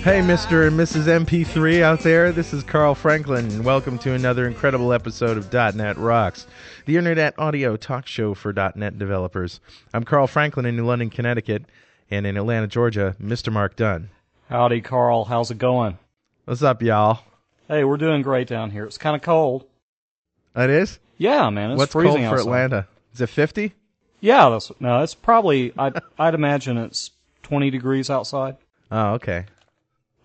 Hey, Mr. and Mrs. MP3 out there, this is Carl Franklin, and welcome to another incredible episode of .NET Rocks, the internet audio talk show for .NET developers. I'm Carl Franklin in New London, Connecticut, and in Atlanta, Georgia, Mr. Mark Dunn. Howdy, Carl. How's it going? What's up, y'all? Hey, we're doing great down here. It's kind of cold. It is? Yeah, man, it's What's freezing cold for outside. Atlanta? Is it 50? Yeah, it's probably, I'd imagine it's 20 degrees outside. Oh, okay.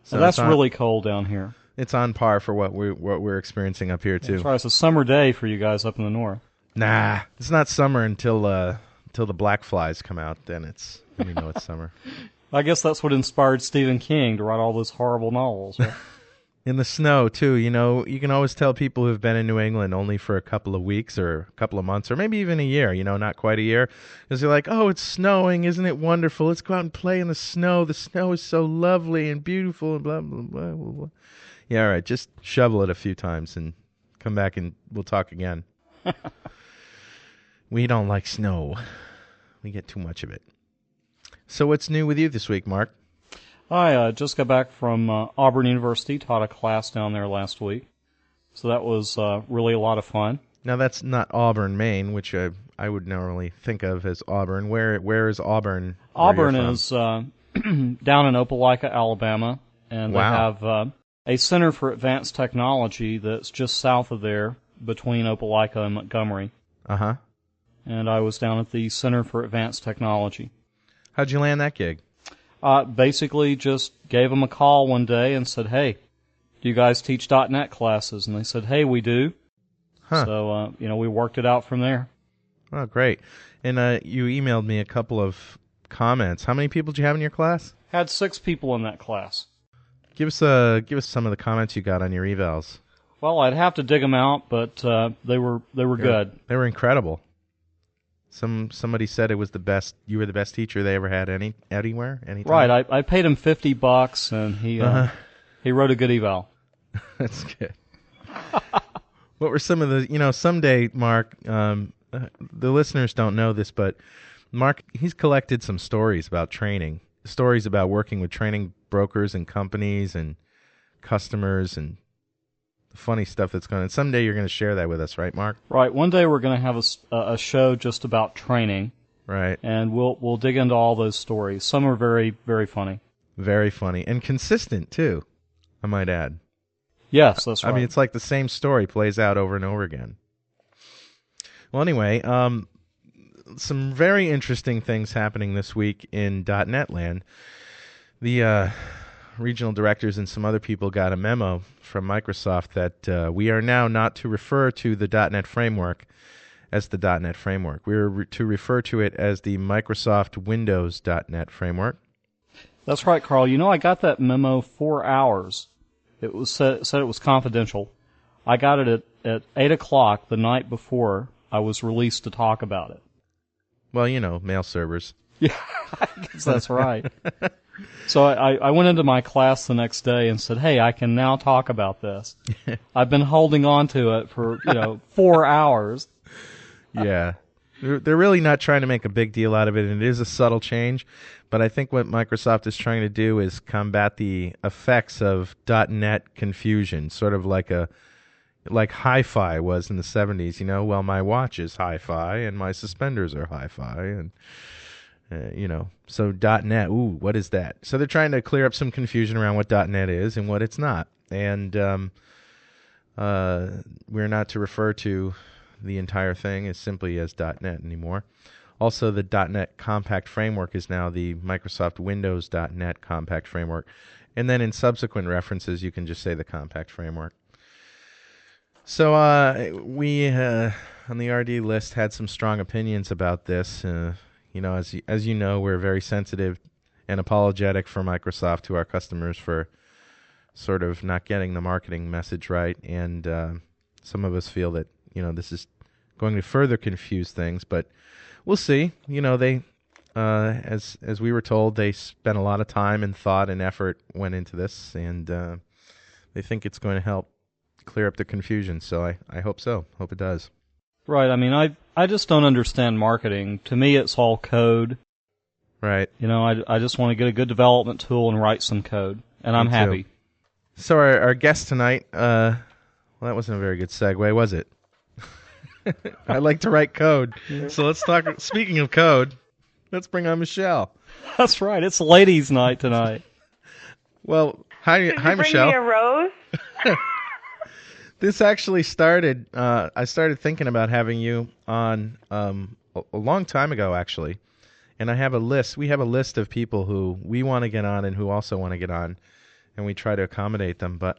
So that's really cold down here. It's on par for what we're experiencing up here, too. That's right. It's a summer day for you guys up in the north. Nah, it's not summer until the black flies come out. Then we know it's summer. I guess that's what inspired Stephen King to write all those horrible novels. Right? In the snow, too. You know, you can always tell people who've been in New England only for a couple of weeks or a couple of months or maybe even a year, not quite a year. Because they're like, oh, it's snowing. Isn't it wonderful? Let's go out and play in the snow. The snow is so lovely and beautiful and blah, blah, blah, blah, blah. Yeah, all right. Just shovel it a few times and come back and we'll talk again. We don't like snow. We get too much of it. So what's new with you this week, Mark? I just got back from Auburn University, taught a class down there last week. So that was really a lot of fun. Now, that's not Auburn, Maine, which I would normally think of as Auburn. Where is Auburn? Auburn is down in Opelika, Alabama, and they have a Center for Advanced Technology that's just south of there, between Opelika and Montgomery. Uh-huh. And I was down at the Center for Advanced Technology. How'd you land that gig? Basically just gave them a call one day and said, hey, do you guys teach .NET classes? And they said, hey, we do. Huh. So, we worked it out from there. Oh, great. And you emailed me a couple of comments. How many people did you have in your class? Had 6 people in that class. Give us some of the comments you got on your evals. Well, I'd have to dig them out, but they were good. They were incredible. Somebody said it was the best. You were the best teacher they ever had anywhere, anytime. Right. I paid him $50, and he wrote a good eval. That's good. What were some of the? Someday, Mark. The listeners don't know this, but Mark, he's collected some stories about training, stories about working with training brokers and companies and customers and funny stuff that's going on. Someday you're going to share that with us, right, Mark? Right. One day we're going to have a show just about training. Right. And we'll dig into all those stories. Some are very, very funny. Very funny. And consistent, too, I might add. Yes, that's right. I mean, it's like the same story plays out over and over again. Well, anyway, some very interesting things happening this week in .NET land. The regional directors and some other people got a memo from Microsoft that we are now not to refer to the .NET framework as the .NET framework. We are to refer to it as the Microsoft Windows .NET framework. That's right, Carl. I got that memo 4 hours. It was said it was confidential. I got it at 8 o'clock the night before I was released to talk about it. Well, mail servers. Yeah, I guess that's right. So I went into my class the next day and said, hey, I can now talk about this. I've been holding on to it for, 4 hours. Yeah. They're really not trying to make a big deal out of it, and it is a subtle change. But I think what Microsoft is trying to do is combat the effects of .NET confusion, sort of like hi-fi was in the 70s. Well, my watch is hi-fi and my suspenders are hi-fi, and so .NET, ooh, what is that? So they're trying to clear up some confusion around what .NET is and what it's not. And we're not to refer to the entire thing as simply as .NET anymore. Also, the .NET Compact Framework is now the Microsoft Windows .NET Compact Framework. And then in subsequent references, you can just say the Compact Framework. So we, on the RD list, had some strong opinions about this. As you know, we're very sensitive and apologetic for Microsoft to our customers for sort of not getting the marketing message right, and some of us feel that this is going to further confuse things. But we'll see. They, as we were told, they spent a lot of time and thought and effort went into this, and they think it's going to help clear up the confusion. So I hope so. Hope it does. Right. I mean, I just don't understand marketing. To me, it's all code. Right. I just want to get a good development tool and write some code. And I'm Me too. happy. So our guest tonight, well, that wasn't a very good segue, was it? I like to write code. So let's talk. Speaking of code, let's bring on Michelle. That's right. It's ladies' night tonight. Well, hi, Did you bring Michelle. me a rose? This actually started. I started thinking about having you on a long time ago, actually. And I have a list. We have a list of people who we want to get on and who also want to get on, and we try to accommodate them. But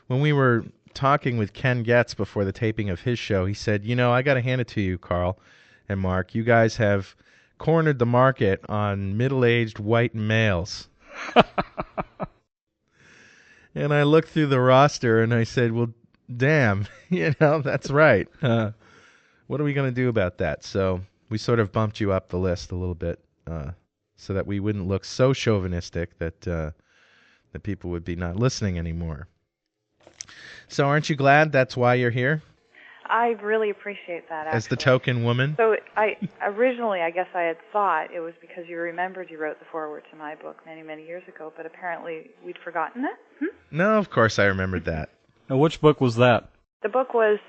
when we were talking with Ken Getz before the taping of his show, he said, I got to hand it to you, Carl and Mark. You guys have cornered the market on middle-aged white males. And I looked through the roster and I said, well, damn, that's right. What are we going to do about that? So we sort of bumped you up the list a little bit so that we wouldn't look so chauvinistic that people would be not listening anymore. So aren't you glad that's why you're here? I really appreciate that, actually. As the token woman? So originally, I guess I had thought it was because you remembered you wrote the foreword to my book many, many years ago, but apparently we'd forgotten it. No, of course I remembered that. Now, which book was that? The book was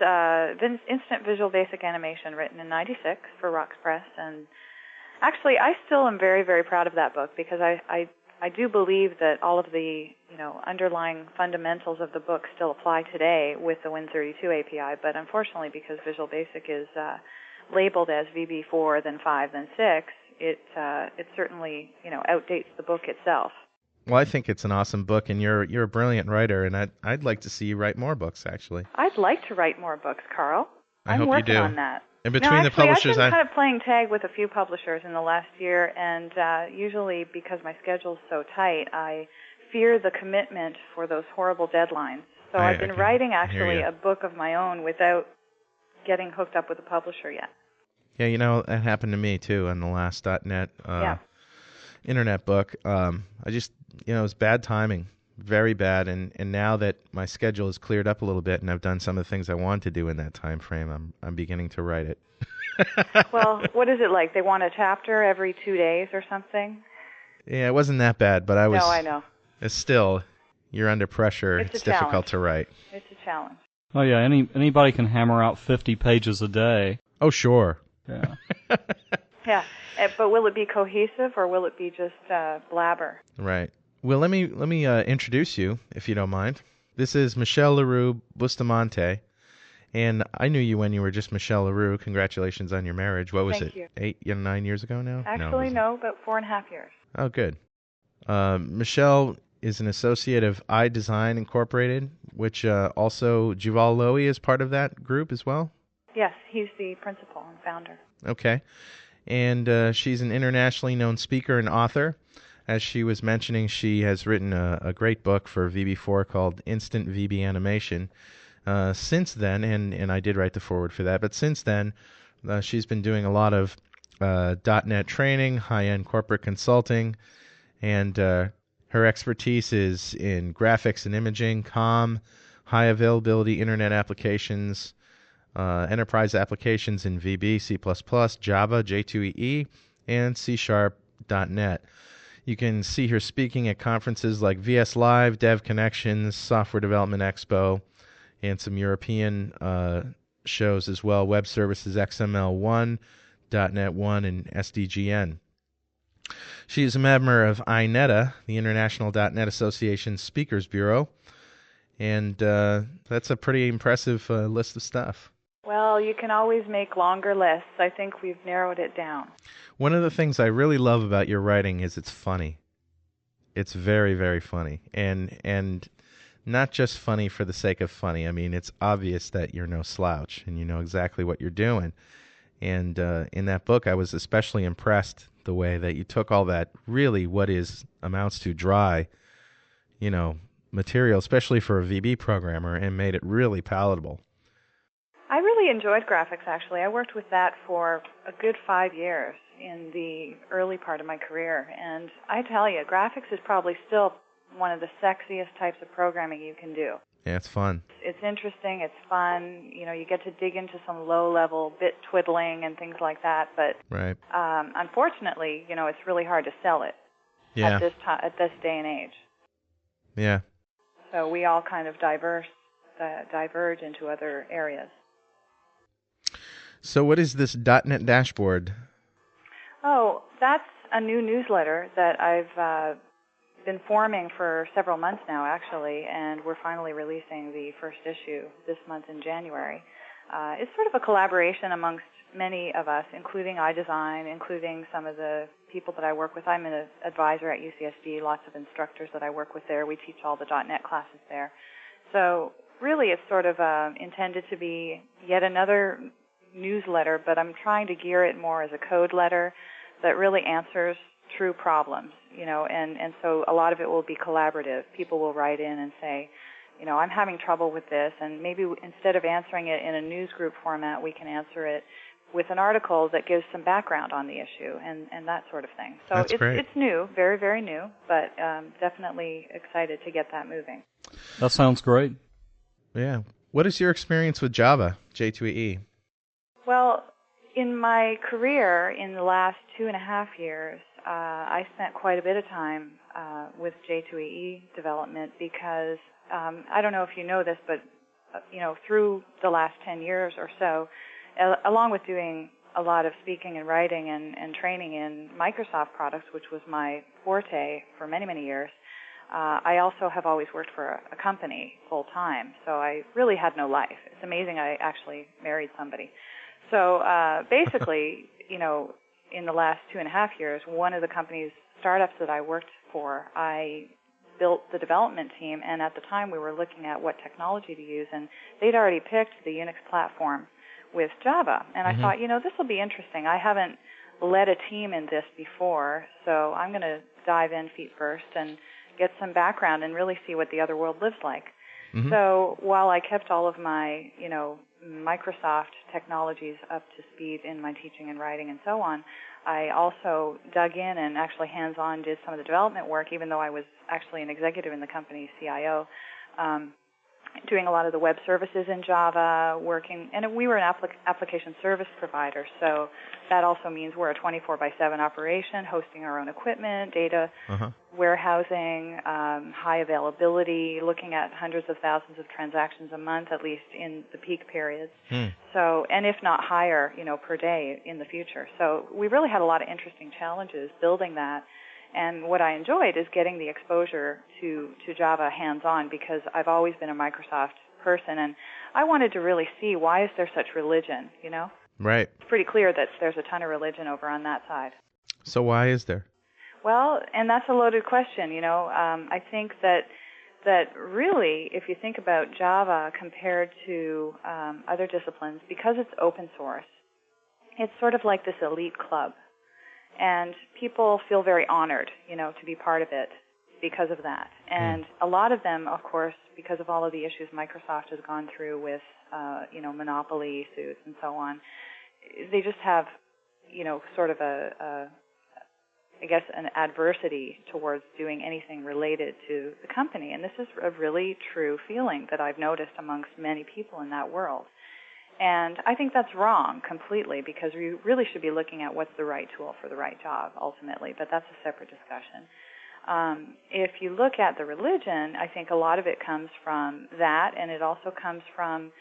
Instant Visual Basic Animation, written in '96 for Rox Press, and actually I still am very, very proud of that book because I do believe that all of the underlying fundamentals of the book still apply today with the Win32 API, but unfortunately because Visual Basic is labeled as VB4, then 5, then 6, it certainly outdates the book itself. Well, I think it's an awesome book, and you're a brilliant writer, and I'd like to see you write more books, actually. I'd like to write more books, Carl. I I'm hope working you do. on that. And between the actually, publishers, I've been kind of playing tag with a few publishers in the last year, and usually because my schedule's so tight, I fear the commitment for those horrible deadlines. So I've been writing actually a book of my own without getting hooked up with a publisher yet. Yeah, that happened to me too on the last .NET internet book. I just, it was bad timing, very bad. And now that my schedule is cleared up a little bit and I've done some of the things I wanted to do in that time frame, I'm beginning to write it. Well, what is it like? They want a chapter every 2 days or something? Yeah, it wasn't that bad, but I was. No, I know. Still, you're under pressure. It's difficult to write. It's a challenge. Oh yeah, anybody can hammer out 50 pages a day. Oh sure. Yeah. Yeah, but will it be cohesive or will it be just blabber? Right. Well, let me introduce you, if you don't mind. This is Michele Leroux Bustamante, and I knew you when you were just Michele Leroux. Congratulations on your marriage. What was Thank it? you. 9 years ago now? Actually, no, about 4.5 years. Oh, good. Michele is an associate of iDesign Incorporated, which also Juval Lowy is part of that group as well? Yes, he's the principal and founder. Okay. And she's an internationally known speaker and author. As she was mentioning, she has written a great book for VB4 called Instant VB Animation. Since then, and I did write the foreword for that, but since then, she's been doing a lot of .NET training, high-end corporate consulting, and her expertise is in graphics and imaging, COM, high-availability internet applications, enterprise applications in VB, C++, Java, J2EE, and C#.NET. You can see her speaking at conferences like VS Live, Dev Connections, Software Development Expo, and some European shows as well, Web Services XML1, .NET 1, and SDGN. She is a member of INETA, the International .NET Association Speakers Bureau, and that's a pretty impressive list of stuff. Well, you can always make longer lists. I think we've narrowed it down. One of the things I really love about your writing is it's funny. It's very, very funny. And not just funny for the sake of funny. I mean, it's obvious that you're no slouch and you know exactly what you're doing. And in that book, I was especially impressed the way that you took all that really amounts to dry, material, especially for a VB programmer, and made it really palatable. I really enjoyed graphics, actually. I worked with that for a good 5 years in the early part of my career. And I tell you, graphics is probably still one of the sexiest types of programming you can do. Yeah, it's fun. It's interesting. It's fun. You get to dig into some low-level bit twiddling and things like that. But right. Unfortunately, it's really hard to sell it at this day and age. Yeah. So we all kind of diverge into other areas. So what is this .NET dashboard? Oh, that's a new newsletter that I've been forming for several months now, actually, and we're finally releasing the first issue this month in January. It's sort of a collaboration amongst many of us, including iDesign, including some of the people that I work with. I'm an advisor at UCSD, lots of instructors that I work with there. We teach all the .NET classes there. So really it's sort of intended to be yet another newsletter, but I'm trying to gear it more as a code letter that really answers true problems, and so a lot of it will be collaborative. People will write in and say, I'm having trouble with this, and maybe instead of answering it in a news group format, we can answer it with an article that gives some background on the issue and that sort of thing. So That's great. It's new, very, very new, but definitely excited to get that moving. That sounds great. Yeah. What is your experience with Java, J2EE? Well, in my career in the last 2.5 years, I spent quite a bit of time with J2EE development because I don't know if you know this, but through the last 10 years or so, along with doing a lot of speaking and writing and training in Microsoft products, which was my forte for many, many years, I also have always worked for a company full time, so I really had no life. It's amazing I actually married somebody. So basically, in the last 2.5 years, one of the company's startups that I worked for, I built the development team, and at the time we were looking at what technology to use, and they'd already picked the Unix platform with Java. And I thought, this will be interesting. I haven't led a team in this before, so I'm going to dive in feet first and get some background and really see what the other world lives like. So while I kept all of my, Microsoft technologies up to speed in my teaching and writing and so on, I also dug in and actually hands-on did some of the development work, even though I was actually an executive in the company, CIO, doing a lot of the web services in Java, working, and we were an application service provider, so that also means we're a 24/7 operation, hosting our own equipment, data warehousing, high availability, looking at hundreds of thousands of transactions a month, at least in the peak periods. So, and if not higher, per day in the future. So we really had a lot of interesting challenges building that. And what I enjoyed is getting the exposure to Java hands-on, because I've always been a Microsoft person, and I wanted to really see, why is there such religion, Right. It's pretty clear that there's a ton of religion over on that side. So why is there? Well, and that's a loaded question, I think that really, if you think about Java compared to other disciplines, because it's open source, it's sort of like this elite club. And people feel very honored, to be part of it because of that. And a lot of them, of course, because of all of the issues Microsoft has gone through with, monopoly suits and so on, they just have, sort of an adversity towards doing anything related to the company. And this is a really true feeling that I've noticed amongst many people in that world. And I think that's wrong completely, because we really should be looking at what's the right tool for the right job ultimately, but that's a separate discussion. If you look at the religion, I think a lot of it comes from that, and it also comes from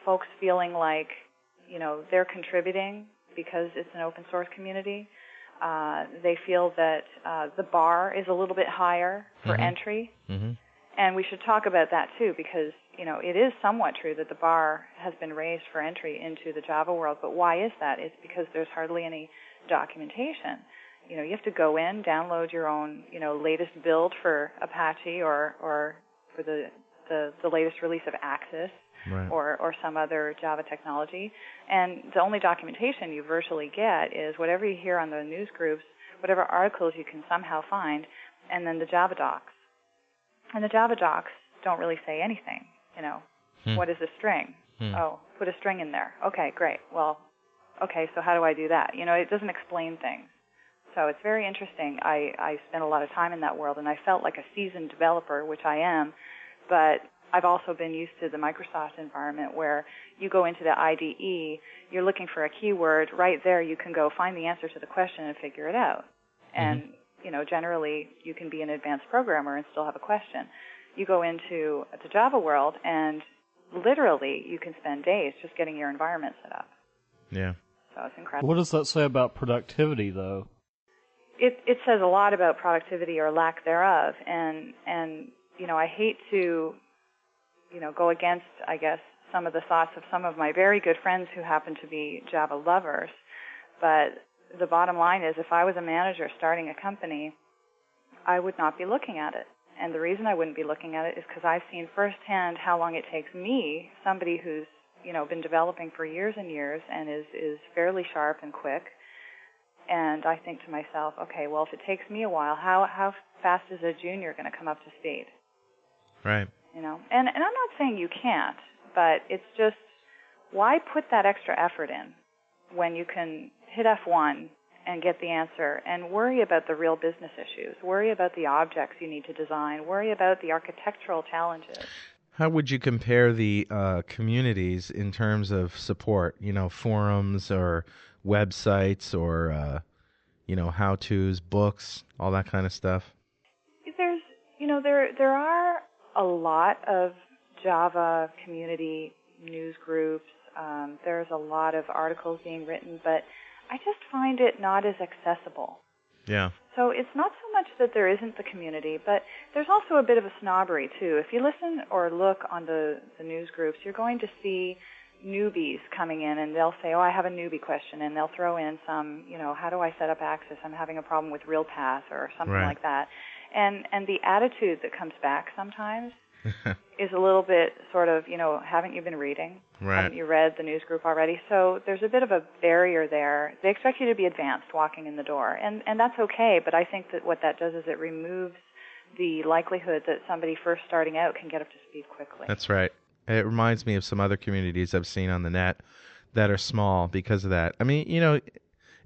folks feeling like, they're contributing because it's an open source community. They feel that the bar is a little bit higher for entry. And we should talk about that too, because it is somewhat true that the bar has been raised for entry into the Java world. But why is that? It's because there's hardly any documentation. You have to go in, download your own, latest build for Apache or for the latest release of Axis, Right. or some other Java technology. And the only documentation you virtually get is whatever you hear on the news groups, whatever articles you can somehow find, and then the Java docs. And the Java docs don't really say anything, What is a string? Oh, put a string in there. Okay, great. Well, okay, so how do I do that? It doesn't explain things. So it's very interesting. I spent a lot of time in that world, and I felt like a seasoned developer, which I am, but I've also been used to the Microsoft environment where you go into the IDE, you're looking for a keyword, right there you can go find the answer to the question and figure it out. And generally you can be an advanced programmer and still have a question. You go into the Java world, and literally you can spend days just getting your environment set up. Yeah. So it's incredible. What does that say about productivity, though? It says a lot about productivity or lack thereof, and I hate to go against, I guess, some of the thoughts of some of my very good friends who happen to be Java lovers, but the bottom line is, if I was a manager starting a company, I would not be looking at it. And the reason I wouldn't be looking at it is because I've seen firsthand how long it takes me, somebody who's been developing for years and years and is fairly sharp and quick. And I think to myself, okay, well, if it takes me a while, how fast is a junior going to come up to speed? Right. And I'm not saying you can't, but it's just, why put that extra effort in when you can hit F1 and get the answer and worry about the real business issues, worry about the objects you need to design, worry about the architectural challenges? How would you compare the communities in terms of support? Forums or websites or how-tos, books, all that kind of stuff. There are a lot of Java community news groups. There's a lot of articles being written, but I just find it not as accessible. Yeah. So it's not so much that there isn't the community, but there's also a bit of a snobbery, too. If you listen or look on the news groups, you're going to see newbies coming in, and they'll say, I have a newbie question, and they'll throw in some, how do I set up Access? I'm having a problem with RealPath or something like that. And the attitude that comes back sometimes is a little bit sort of, haven't you been reading? Right. Haven't you read the news group already? So there's a bit of a barrier there. They expect you to be advanced walking in the door, and that's okay, but I think that what that does is it removes the likelihood that somebody first starting out can get up to speed quickly. That's right. It reminds me of some other communities I've seen on the net that are small because of that. I mean,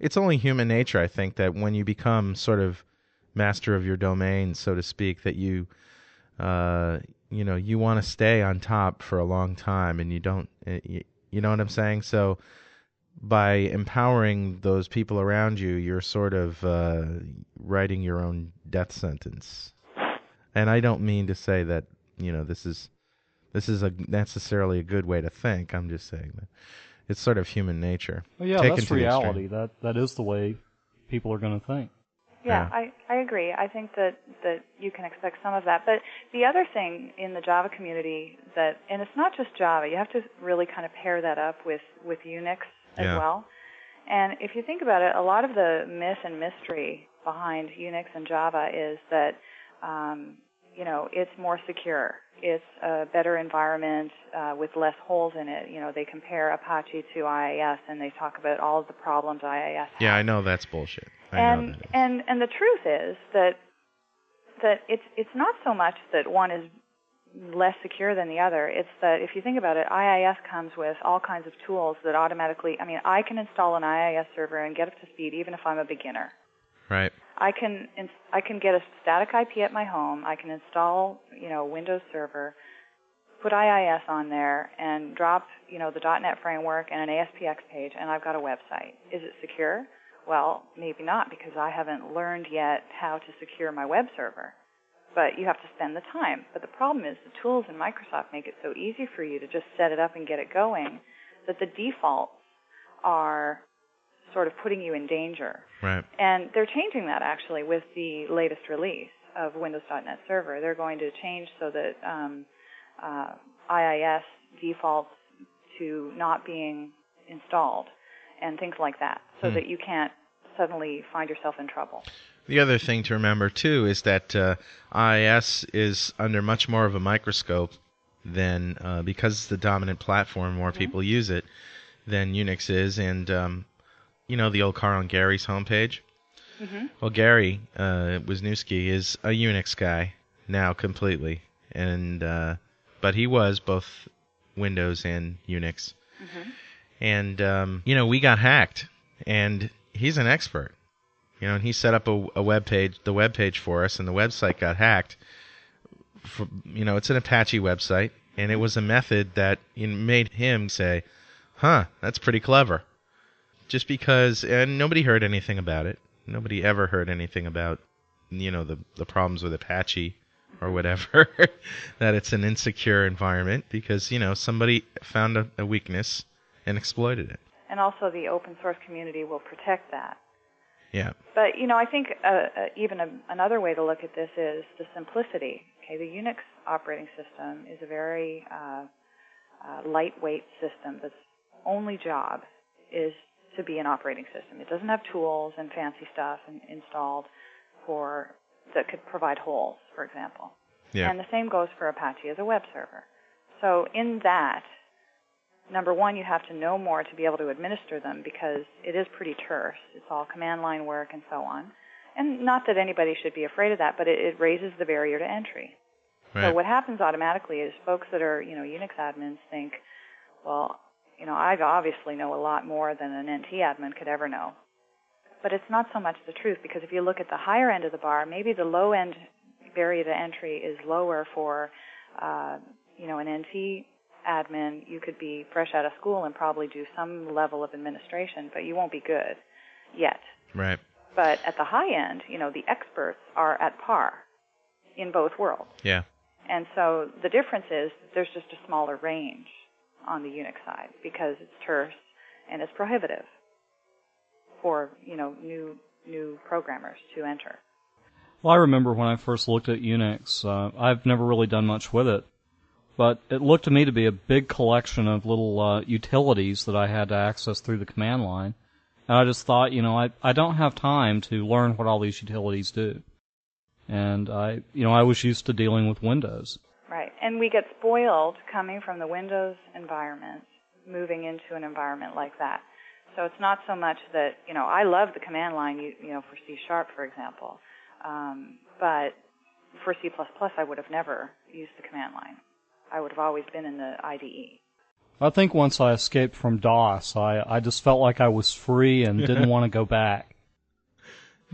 it's only human nature, I think, that when you become sort of master of your domain, so to speak, that you want to stay on top for a long time, and you don't, you know what I'm saying? So by empowering those people around you, you're sort of writing your own death sentence. And I don't mean to say that, this is necessarily a good way to think. I'm just saying that it's sort of human nature. Well, yeah, that's reality. That is the way people are going to think. Yeah, I agree. I think that you can expect some of that. But the other thing in the Java community and it's not just Java, you have to really kind of pair that up with Unix as well. And if you think about it, a lot of the myth and mystery behind Unix and Java is that, it's more secure. It's a better environment with less holes in it. They compare Apache to IIS, and they talk about all of the problems IIS has. Yeah, I know that's bullshit. And the truth is that it's not so much that one is less secure than the other. It's that if you think about it, IIS comes with all kinds of tools that automatically. I mean, I can install an IIS server and get up to speed even if I'm a beginner. Right. I can get a static IP at my home. I can install Windows Server, put IIS on there, and drop the .NET framework and an ASPX page, and I've got a website. Is it secure? Well, maybe not, because I haven't learned yet how to secure my web server. But you have to spend the time. But the problem is the tools in Microsoft make it so easy for you to just set it up and get it going that the defaults are sort of putting you in danger. Right. And they're changing that, actually, with the latest release of Windows.NET Server. They're going to change so that IIS defaults to not being installed and things like that, so that you can't suddenly find yourself in trouble. The other thing to remember, too, is that IIS is under much more of a microscope than, because it's the dominant platform, more people use it than Unix is. And, the old Carl and Gary's homepage? Mm-hmm. Well, Gary Wisniewski is a Unix guy now completely. But he was both Windows and Unix. Mm-hmm. And, we got hacked, and he's an expert. And he set up a web page, the web page for us, and the website got hacked. It's an Apache website, and it was a method that made him say, that's pretty clever. Just because, and nobody heard anything about it. Nobody ever heard anything about the problems with Apache or whatever, that it's an insecure environment because, somebody found a weakness and exploited it. And also the open source community will protect that. Yeah. But, I think even another way to look at this is the simplicity. Okay, the Unix operating system is a very lightweight system that's only job is to be an operating system. It doesn't have tools and fancy stuff installed that could provide holes, for example. Yeah. And the same goes for Apache as a web server. So in that, number one, you have to know more to be able to administer them because it is pretty terse. It's all command line work and so on. And not that anybody should be afraid of that, but it raises the barrier to entry. Right. So what happens automatically is folks that are, Unix admins think, well, I obviously know a lot more than an NT admin could ever know. But it's not so much the truth, because if you look at the higher end of the bar, maybe the low end barrier to entry is lower for, an NT admin. You could be fresh out of school and probably do some level of administration, but you won't be good yet. Right. But at the high end, the experts are at par in both worlds. Yeah. And so the difference is there's just a smaller range on the Unix side because it's terse and it's prohibitive for, new programmers to enter. Well, I remember when I first looked at Unix, I've never really done much with it, but it looked to me to be a big collection of little utilities that I had to access through the command line. And I just thought, I don't have time to learn what all these utilities do. And I was used to dealing with Windows. Right. And we get spoiled coming from the Windows environment, moving into an environment like that. So it's not so much that, I love the command line, for C#, for example. But for C++, I would have never used the command line. I would have always been in the IDE. I think once I escaped from DOS, I just felt like I was free and didn't want to go back.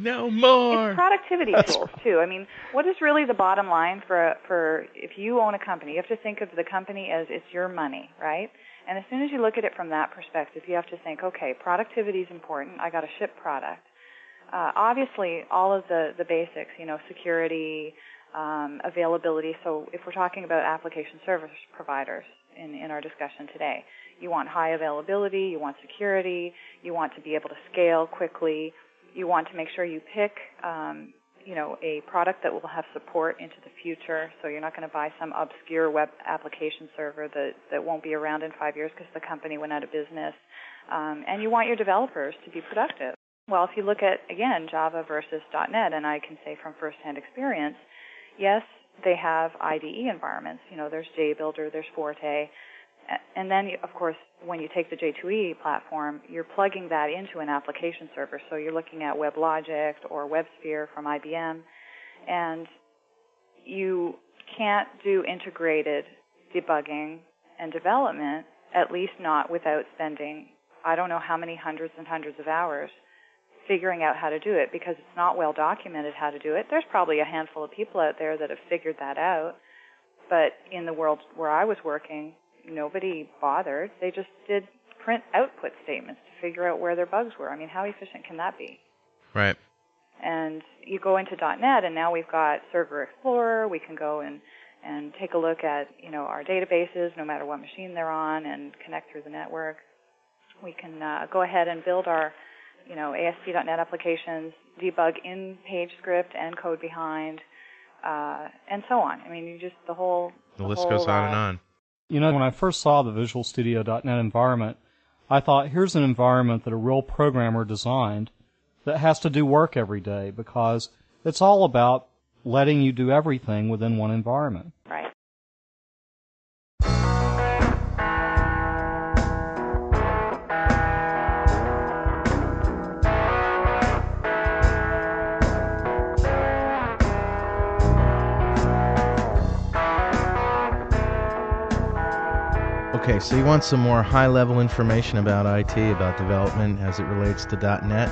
No more. It's productivity tools, too. I mean, what is really the bottom line for if you own a company? You have to think of the company as it's your money, right? And as soon as you look at it from that perspective, you have to think, okay, productivity is important. I got to ship product. Obviously, all of the basics, security, availability. So if we're talking about application service providers in our discussion today, you want high availability, you want security, you want to be able to scale quickly. You want to make sure you pick, a product that will have support into the future. So you're not going to buy some obscure web application server that won't be around in 5 years because the company went out of business. And you want your developers to be productive. Well, if you look at, again, Java versus .NET, and I can say from firsthand experience, yes, they have IDE environments. There's JBuilder, there's Forte. And then, of course, when you take the J2E platform, you're plugging that into an application server. So you're looking at WebLogic or WebSphere from IBM. And you can't do integrated debugging and development, at least not without spending, I don't know how many hundreds and hundreds of hours figuring out how to do it, because it's not well documented how to do it. There's probably a handful of people out there that have figured that out. But in the world where I was working, nobody bothered. They just did print output statements to figure out where their bugs were. I mean, how efficient can that be? Right. And you go into .NET, and now we've got Server Explorer. We can go and take a look at, our databases, no matter what machine they're on, and connect through the network. We can go ahead and build our, ASP.NET applications, debug in PageScript and code behind, and so on. I mean, the list goes on and on. When I first saw the Visual Studio.NET environment, I thought, here's an environment that a real programmer designed that has to do work every day, because it's all about letting you do everything within one environment. Right. Okay, so you want some more high-level information about IT, about development as it relates to .NET?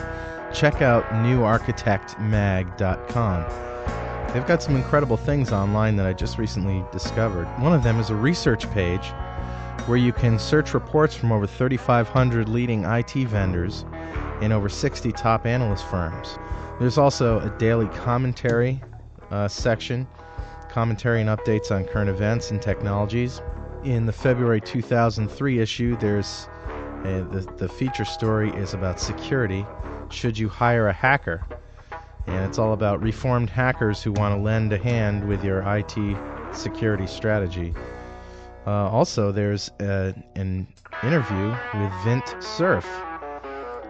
Check out newarchitectmag.com. They've got some incredible things online that I just recently discovered. One of them is a research page where you can search reports from over 3,500 leading IT vendors in over 60 top analyst firms. There's also a daily commentary section, commentary and updates on current events and technologies. In the February 2003 issue, there's the feature story is about security. Should you hire a hacker? And it's all about reformed hackers who want to lend a hand with your IT security strategy. Also, there's an interview with Vint Cerf,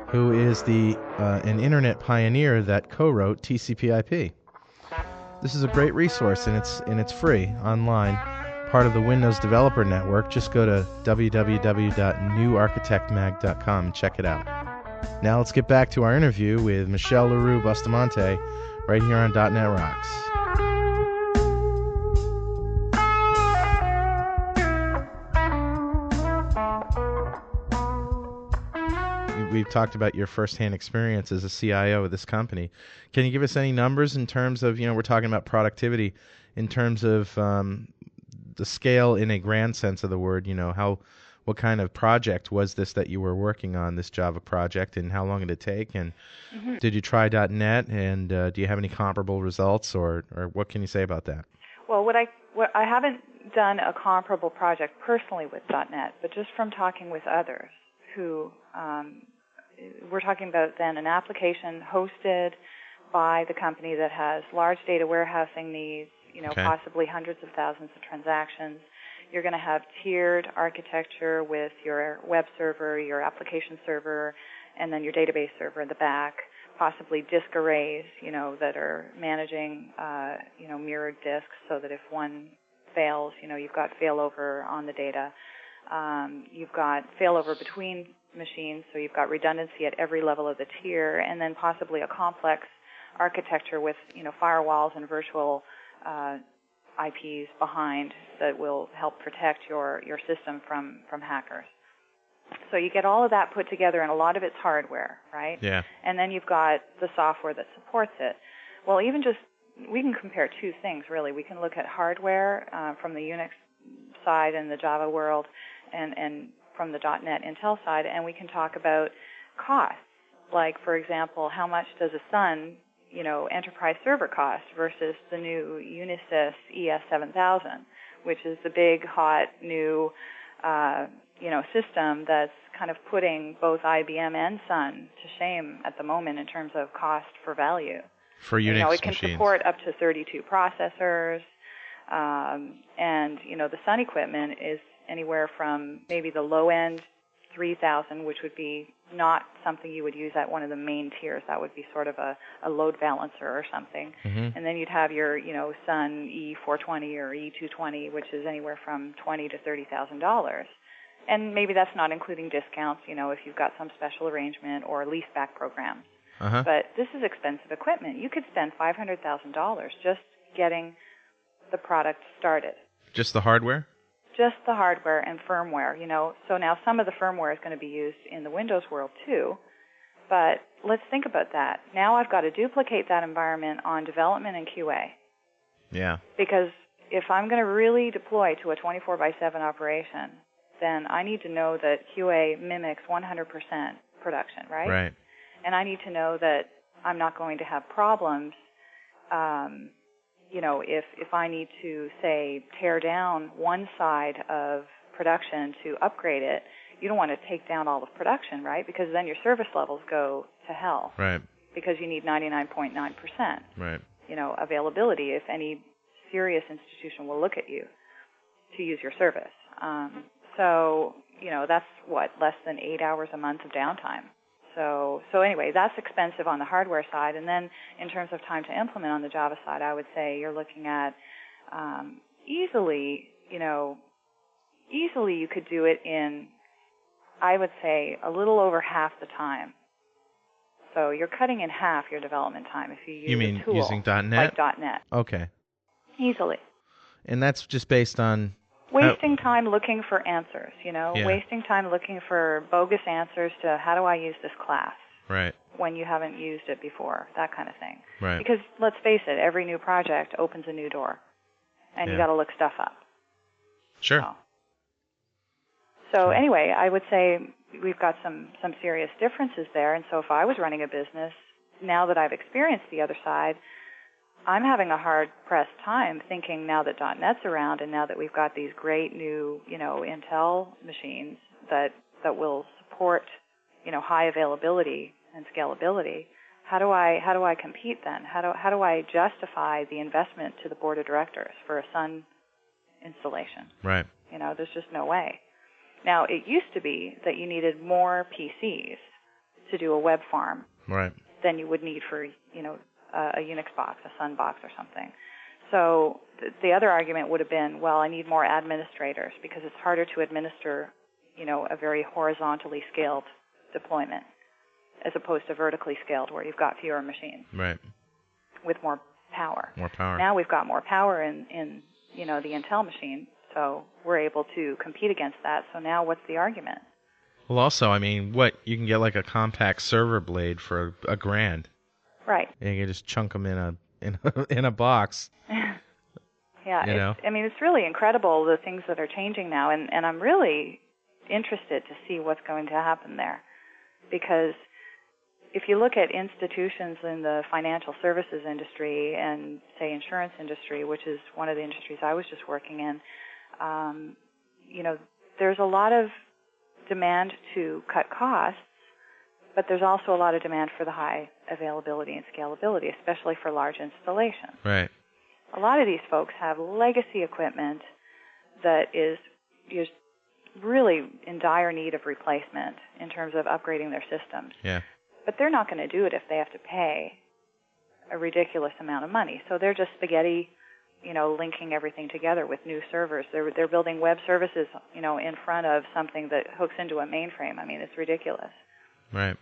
who is an internet pioneer that co-wrote TCP/IP. This is a great resource, and it's free online, part of the Windows Developer Network. Just go to www.newarchitectmag.com and check it out. Now let's get back to our interview with Michele Leroux Bustamante right here on .NET Rocks. We've talked about your firsthand experience as a CIO of this company. Can you give us any numbers in terms of, we're talking about productivity, in terms of the scale in a grand sense of the word, what kind of project was this that you were working on, this Java project, and how long did it take? And did you try .NET, and do you have any comparable results, or what can you say about that? Well, I haven't done a comparable project personally with .NET, but just from talking with others who we're talking about then an application hosted by the company that has large data warehousing needs, possibly hundreds of thousands of transactions. You're going to have tiered architecture with your web server, your application server, and then your database server in the back, possibly disk arrays, that are managing, mirrored disks so that if one fails, you've got failover on the data. You've got failover between machines, so you've got redundancy at every level of the tier, and then possibly a complex architecture with, firewalls and virtual IPs behind that will help protect your system from hackers. So you get all of that put together, and a lot of it's hardware, right? Yeah. And then you've got the software that supports it. Well, we can compare two things, really. We can look at hardware from the Unix side and the Java world, and from the .NET Intel side, and we can talk about costs. Like, for example, how much does a Sun, enterprise server cost versus the new Unisys ES7000, which is the big, hot, new, system that's kind of putting both IBM and Sun to shame at the moment in terms of cost for value. For Unix it can machines. support up to 32 processors, and, the Sun equipment is anywhere from maybe the low end 3,000, which would be not something you would use at one of the main tiers. That would be sort of a load balancer or something. Mm-hmm. And then you'd have your, Sun E420 or E220, which is anywhere from $20,000 to $30,000. And maybe that's not including discounts, if you've got some special arrangement or leaseback programs. Uh-huh. But this is expensive equipment. You could spend $500,000 just getting the product started. Just the hardware? Just the hardware and firmware, So now some of the firmware is going to be used in the Windows world too. But let's think about that. Now I've got to duplicate that environment on development and QA. Yeah. Because if I'm going to really deploy to a 24/7 operation, then I need to know that QA mimics 100% production, right? Right. And I need to know that I'm not going to have problems if I need to, say, tear down one side of production to upgrade it, you don't want to take down all of production, right? Because then your service levels go to hell. Right. Because you need 99.9%. Right. Availability if any serious institution will look at you to use your service. That's less than 8 hours a month of downtime. So anyway, that's expensive on the hardware side. And then in terms of time to implement on the Java side, I would say you're looking at easily you could do it in, I would say, a little over half the time. So you're cutting in half your development time if you use a tool using .NET? like .NET. Okay. Easily. And that's just based on... Wasting time looking for answers, Yeah. Wasting time looking for bogus answers to how do I use this class Right. when you haven't used it before, that kind of thing. Right. Because let's face it, every new project opens a new door, and you got to look stuff up. Sure. So anyway, I would say we've got some serious differences there. And so if I was running a business, now that I've experienced the other side, I'm having a hard-pressed time thinking now that .NET's around and now that we've got these great new, Intel machines that will support, high availability and scalability. How do I compete then? How do I justify the investment to the board of directors for a Sun installation? Right. There's just no way. Now, it used to be that you needed more PCs to do a web farm Right. than you would need for, a Unix box, a Sun box or something. So the other argument would have been, well, I need more administrators because it's harder to administer, a very horizontally scaled deployment as opposed to vertically scaled where you've got fewer machines. Right. With more power. More power. Now we've got more power in the Intel machine, so we're able to compete against that. So now what's the argument? Well, also, you can get like a compact server blade for $1,000. Right. And you can just chunk them in a box. Yeah. It's really incredible the things that are changing now, and I'm really interested to see what's going to happen there, because if you look at institutions in the financial services industry and, say, insurance industry, which is one of the industries I was just working in, there's a lot of demand to cut costs, but there's also a lot of demand for the high availability and scalability, especially for large installations. Right. A lot of these folks have legacy equipment that is really in dire need of replacement in terms of upgrading their systems. Yeah. But they're not going to do it if they have to pay a ridiculous amount of money. So they're just spaghetti, linking everything together with new servers. They're building web services, in front of something that hooks into a mainframe. It's ridiculous. Right.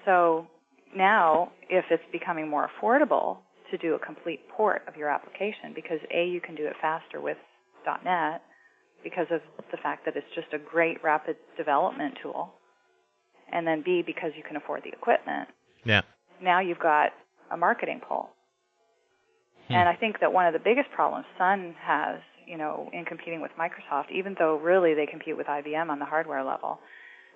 So now, if it's becoming more affordable to do a complete port of your application, because A, you can do it faster with .NET because of the fact that it's just a great rapid development tool, and then B, because you can afford the equipment. Yeah. Now you've got a marketing pull. And I think that one of the biggest problems Sun has, in competing with Microsoft, even though really they compete with IBM on the hardware level,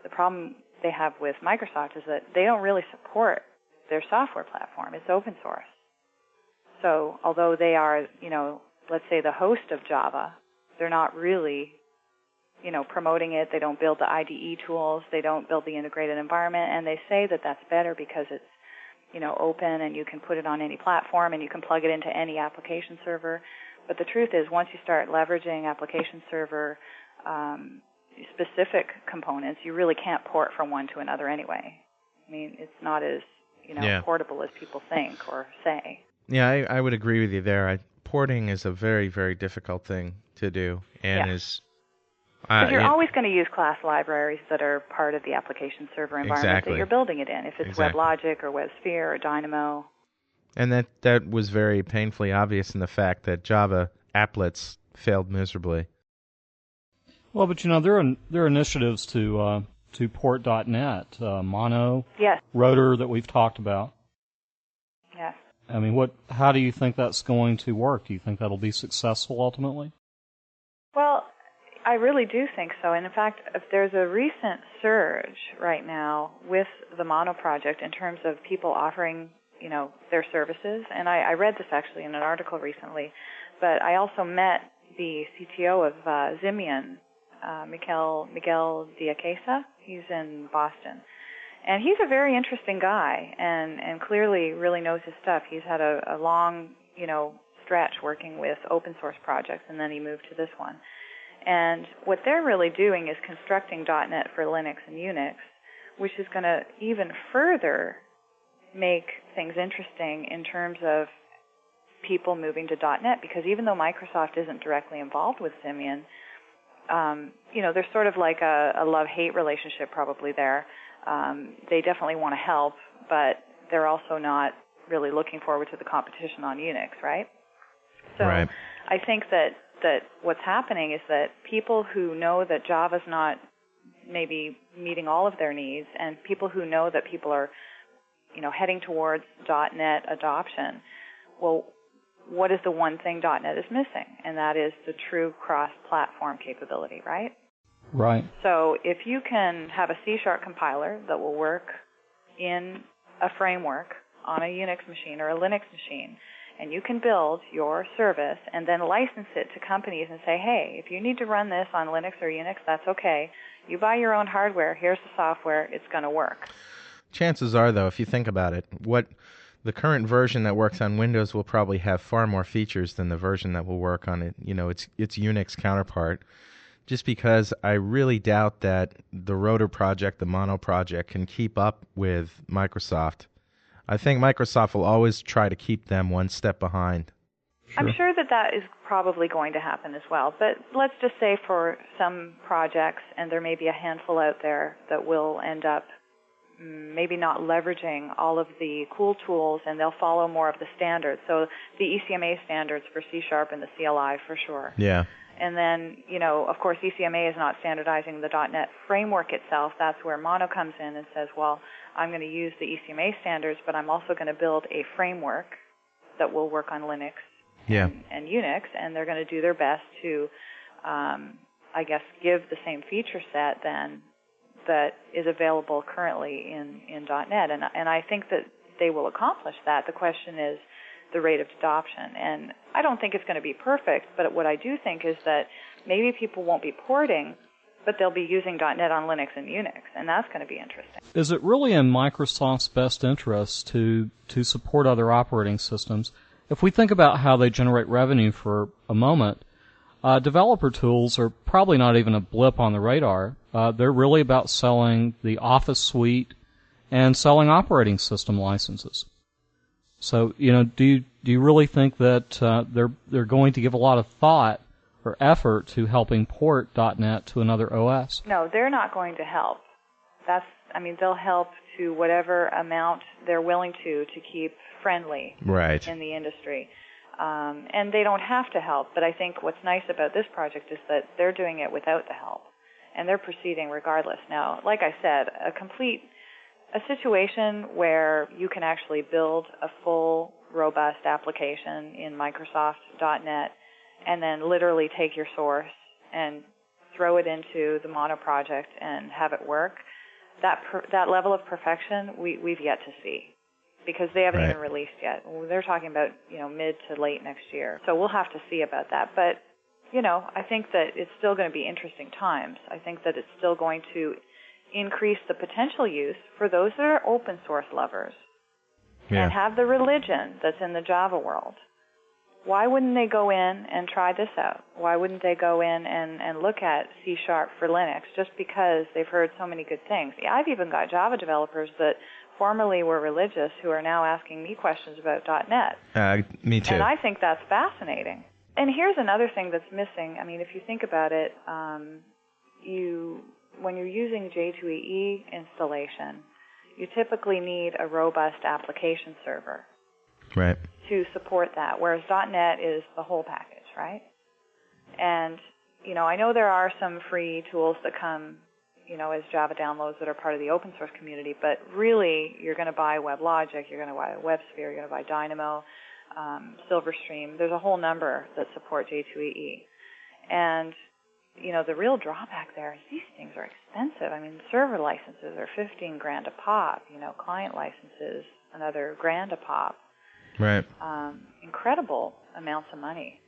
the problem they have with Microsoft is that they don't really support their software platform. It's open source. So although they are, let's say the host of Java, they're not really, promoting it. They don't build the IDE tools. They don't build the integrated environment. And they say that that's better because it's, open and you can put it on any platform and you can plug it into any application server. But the truth is, once you start leveraging application server specific components, you really can't port from one to another anyway. It's not as, portable as people think or say. Yeah, I would agree with you there. Porting is a very, very difficult thing to do, and is... Because you're always going to use class libraries that are part of the application server environment that you're building it in, if it's WebLogic or WebSphere or Dynamo. And that was very painfully obvious in the fact that Java applets failed miserably. Well, but there are initiatives to port .NET, Mono, yes, Rotor that we've talked about. Yes. How do you think that's going to work? Do you think that'll be successful ultimately? Well, I really do think so. And in fact, if there's a recent surge right now with the Mono project in terms of people offering, their services. And I read this actually in an article recently, but I also met the CTO of Symbian, Miguel Diacasa. He's in Boston. And he's a very interesting guy and clearly really knows his stuff. He's had a long, stretch working with open source projects, and then he moved to this one. And what they're really doing is constructing .NET for Linux and Unix, which is going to even further make things interesting in terms of people moving to .NET, because even though Microsoft isn't directly involved with Symbian, there's sort of like a love-hate relationship probably there. They definitely want to help, but they're also not really looking forward to the competition on Unix, right? So right. I think that what's happening is that people who know that Java's not maybe meeting all of their needs, and people who know that people are, heading towards .NET adoption, well, what is the one thing .NET is missing? And that is the true cross-platform capability, right? Right. So if you can have a C# compiler that will work in a framework on a Unix machine or a Linux machine, and you can build your service and then license it to companies and say, hey, if you need to run this on Linux or Unix, that's okay. You buy your own hardware, here's the software, it's going to work. Chances are, though, if you think about it, what the current version that works on Windows will probably have far more features than the version that will work on it, its Unix counterpart. Just because I really doubt that the Rotor project, the Mono project, can keep up with Microsoft. I think Microsoft will always try to keep them one step behind. Sure. I'm sure that is probably going to happen as well. But let's just say for some projects, and there may be a handful out there that will end up maybe not leveraging all of the cool tools, and they'll follow more of the standards. So the ECMA standards for C# and the CLI for sure. Yeah. And then, of course, ECMA is not standardizing the .NET framework itself. That's where Mono comes in and says, well, I'm going to use the ECMA standards, but I'm also going to build a framework that will work on Linux and Unix, and they're going to do their best to, give the same feature set then that is available currently in .NET. And I think that they will accomplish that. The question is the rate of adoption. And I don't think it's going to be perfect, but what I do think is that maybe people won't be porting, but they'll be using .NET on Linux and Unix, and that's going to be interesting. Is it really in Microsoft's best interest to support other operating systems? If we think about how they generate revenue for a moment, developer tools are probably not even a blip on the radar. They're really about selling the Office suite and selling operating system licenses. So, do you really think that they're going to give a lot of thought or effort to helping port .NET to another OS? No, they're not going to help. They'll help to whatever amount they're willing to keep friendly in the industry. And they don't have to help, but I think what's nice about this project is that they're doing it without the help, and they're proceeding regardless. Now, like I said, a situation where you can actually build a full, robust application in Microsoft.NET and then literally take your source and throw it into the Mono project and have it work, that level of perfection we've yet to see, because they haven't even released yet. They're talking about mid to late next year. So we'll have to see about that. But, I think that it's still going to be interesting times. I think that it's still going to increase the potential use for those that are open source lovers and have the religion that's in the Java world. Why wouldn't they go in and try this out? Why wouldn't they go in and look at C# for Linux just because they've heard so many good things? I've even got Java developers that formerly were religious who are now asking me questions about .NET. Me too. And I think that's fascinating. And here's another thing that's missing. If you think about it, when you're using J2EE installation, you typically need a robust application server to support that, whereas .NET is the whole package, right? And, I know there are some free tools that come, as Java downloads that are part of the open source community, but really you're going to buy WebLogic, you're going to buy WebSphere, you're going to buy Dynamo, Silverstream. There's a whole number that support J2EE. And the real drawback there is these things are expensive. Server licenses are $15,000 a pop. Client licenses, another $1,000 a pop. Right. Incredible amounts of money.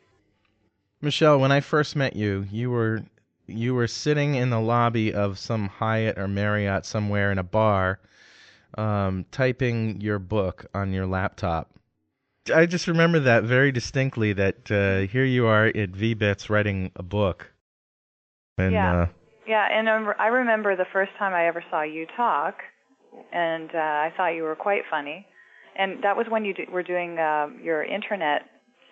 Michelle, when I first met you, you were sitting in the lobby of some Hyatt or Marriott somewhere in a bar, typing your book on your laptop. I just remember that very distinctly, that here you are at VBits writing a book. And, and I remember the first time I ever saw you talk, and I thought you were quite funny. And that was when you were doing your intranet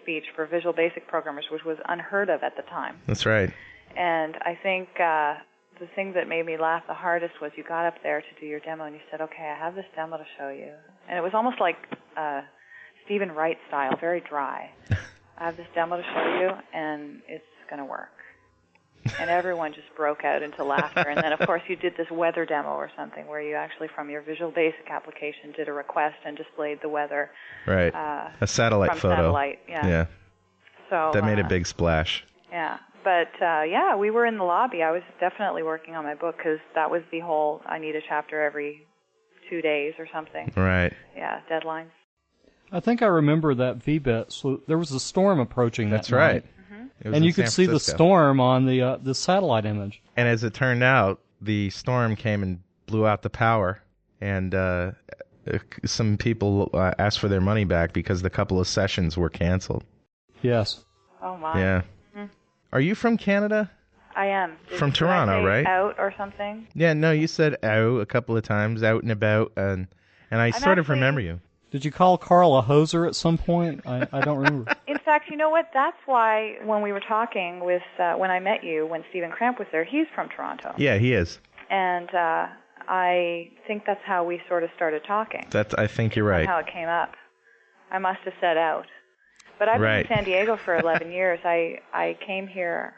speech for Visual Basic programmers, which was unheard of at the time. That's right. And I think the thing that made me laugh the hardest was you got up there to do your demo, and you said, okay, I have this demo to show you. And it was almost like Stephen Wright style, very dry. I have this demo to show you, and it's going to work. And everyone just broke out into laughter. And then, of course, you did this weather demo or something where you actually, from your Visual Basic application, did a request and displayed the weather. Right. A satellite from photo. Satellite, yeah. Yeah. So that made a big splash. Yeah. But yeah, we were in the lobby. I was definitely working on my book because that was the whole, I need a chapter every 2 days or something. Right. Yeah, deadlines. I think I remember that V-bit. So there was a storm approaching That's that right. night. It was And in you could San see the Francisco. storm on the satellite image. And as it turned out, the storm came and blew out the power, and some people asked for their money back because the couple of sessions were canceled. Yes. Oh, my. Yeah. Are you from Canada? I am. From did Toronto, I say right? out or something? Yeah, no, you said out a couple of times, out and about, and I sort of remember you. Did you call Carl a hoser at some point? I don't remember. In fact, you know what? That's why when we were talking with, when I met you, when Stephen Cramp was there, he's from Toronto. Yeah, he is. And I think that's how we sort of started talking. I think you're right. How it came up. I must have said out. But I've been in San Diego for 11 years. I came here,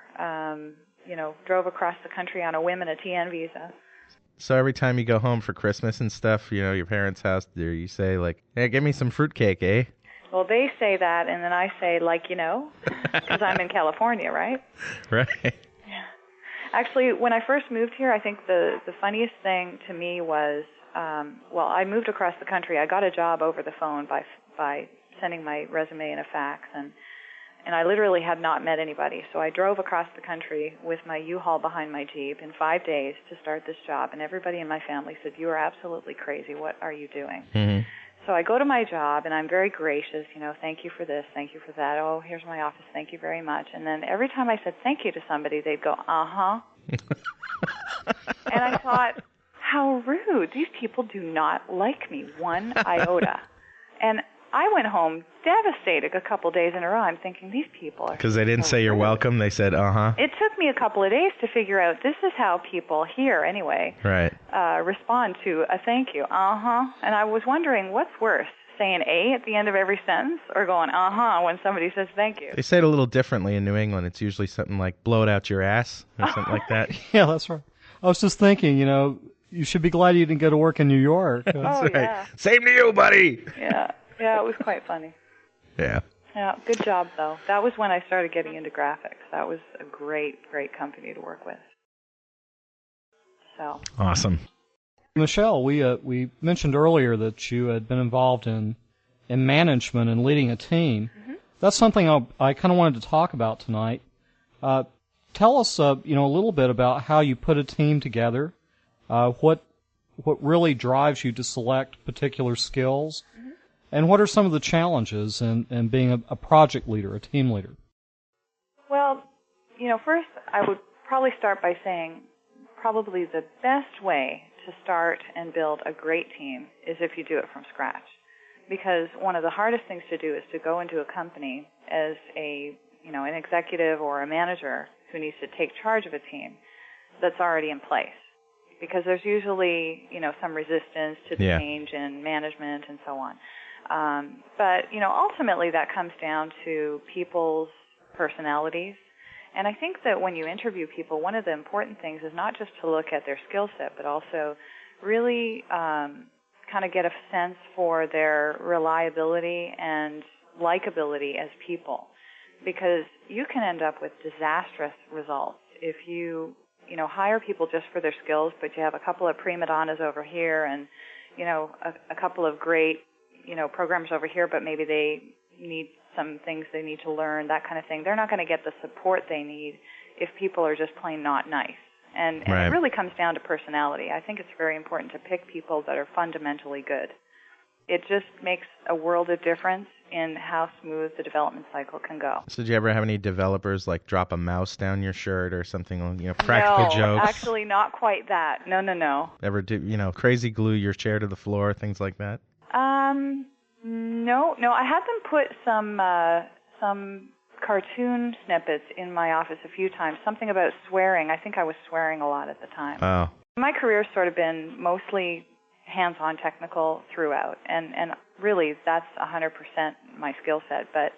drove across the country on a whim and a TN visa. So every time you go home for Christmas and stuff, your parents' house, you say, like, hey, give me some fruitcake, eh? Well, they say that, and then I say, because I'm in California, right? Right. Yeah. Actually, when I first moved here, I think the funniest thing to me was, I moved across the country. I got a job over the phone by sending my resume in a fax, and I literally had not met anybody. So I drove across the country with my U-Haul behind my Jeep in 5 days to start this job, and everybody in my family said, you are absolutely crazy. What are you doing? Mm-hmm. So I go to my job, and I'm very gracious, thank you for this, thank you for that. Oh, here's my office, thank you very much. And then every time I said thank you to somebody, they'd go, uh-huh. And I thought, how rude. These people do not like me one iota. And I went home devastated a couple days in a row. I'm thinking, these people are... Because they didn't so say you're rude. welcome. They said, uh-huh. It took me a couple of days to figure out this is how people here, anyway, Right. Respond to a thank you. Uh-huh. And I was wondering, what's worse, saying A at the end of every sentence or going uh-huh when somebody says thank you? They say it a little differently in New England. It's usually something like blow it out your ass or something like that. Yeah, that's right. I was just thinking, you should be glad you didn't go to work in New York. Oh, right. yeah. Same to you, buddy. Yeah. Yeah, it was quite funny. Yeah. Yeah, good job, though. That was when I started getting into graphics. That was a great, great company to work with. So. Awesome. Michelle, we mentioned earlier that you had been involved in management and leading a team. Mm-hmm. That's something I kind of wanted to talk about tonight. Tell us, a little bit about how you put a team together, what really drives you to select particular skills, mm-hmm. and what are some of the challenges in being a project leader, a team leader? Well, first I would probably start by saying probably the best way to start and build a great team is if you do it from scratch. Because one of the hardest things to do is to go into a company as an executive or a manager who needs to take charge of a team that's already in place. Because there's usually, some resistance to the change in management and so on. But ultimately that comes down to people's personalities. And I think that when you interview people, one of the important things is not just to look at their skill set, but also really kind of get a sense for their reliability and likability as people. Because you can end up with disastrous results if you hire people just for their skills, but you have a couple of prima donnas over here and, a couple of great, programmers over here, but maybe they need some things they need to learn, that kind of thing. They're not going to get the support they need if people are just plain not nice. And Right. It really comes down to personality. I think it's very important to pick people that are fundamentally good. It just makes a world of difference in how smooth the development cycle can go. So did you ever have any developers like drop a mouse down your shirt or something, practical No, jokes? actually not quite that. No. Ever do, crazy glue your chair to the floor, things like that? No. I had them put some cartoon snippets in my office a few times, something about swearing. I think I was swearing a lot at the time. Oh. My career's sort of been mostly hands-on technical throughout, and really that's 100% my skill set. But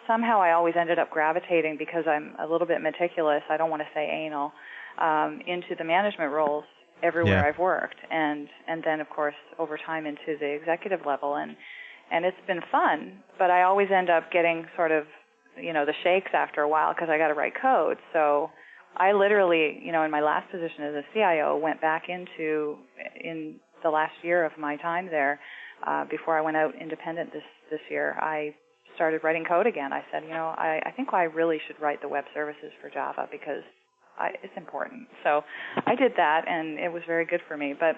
somehow I always ended up gravitating, because I'm a little bit meticulous, I don't want to say anal, into the management roles everywhere I've worked, and then of course over time into the executive level, and it's been fun, but I always end up getting sort of the shakes after a while because I got to write code. So I literally, in my last position as a CIO, went back in the last year of my time there, before I went out independent this year. I started writing code again. I said, I think I really should write the web services for Java because it's important. So I did that, and it was very good for me. But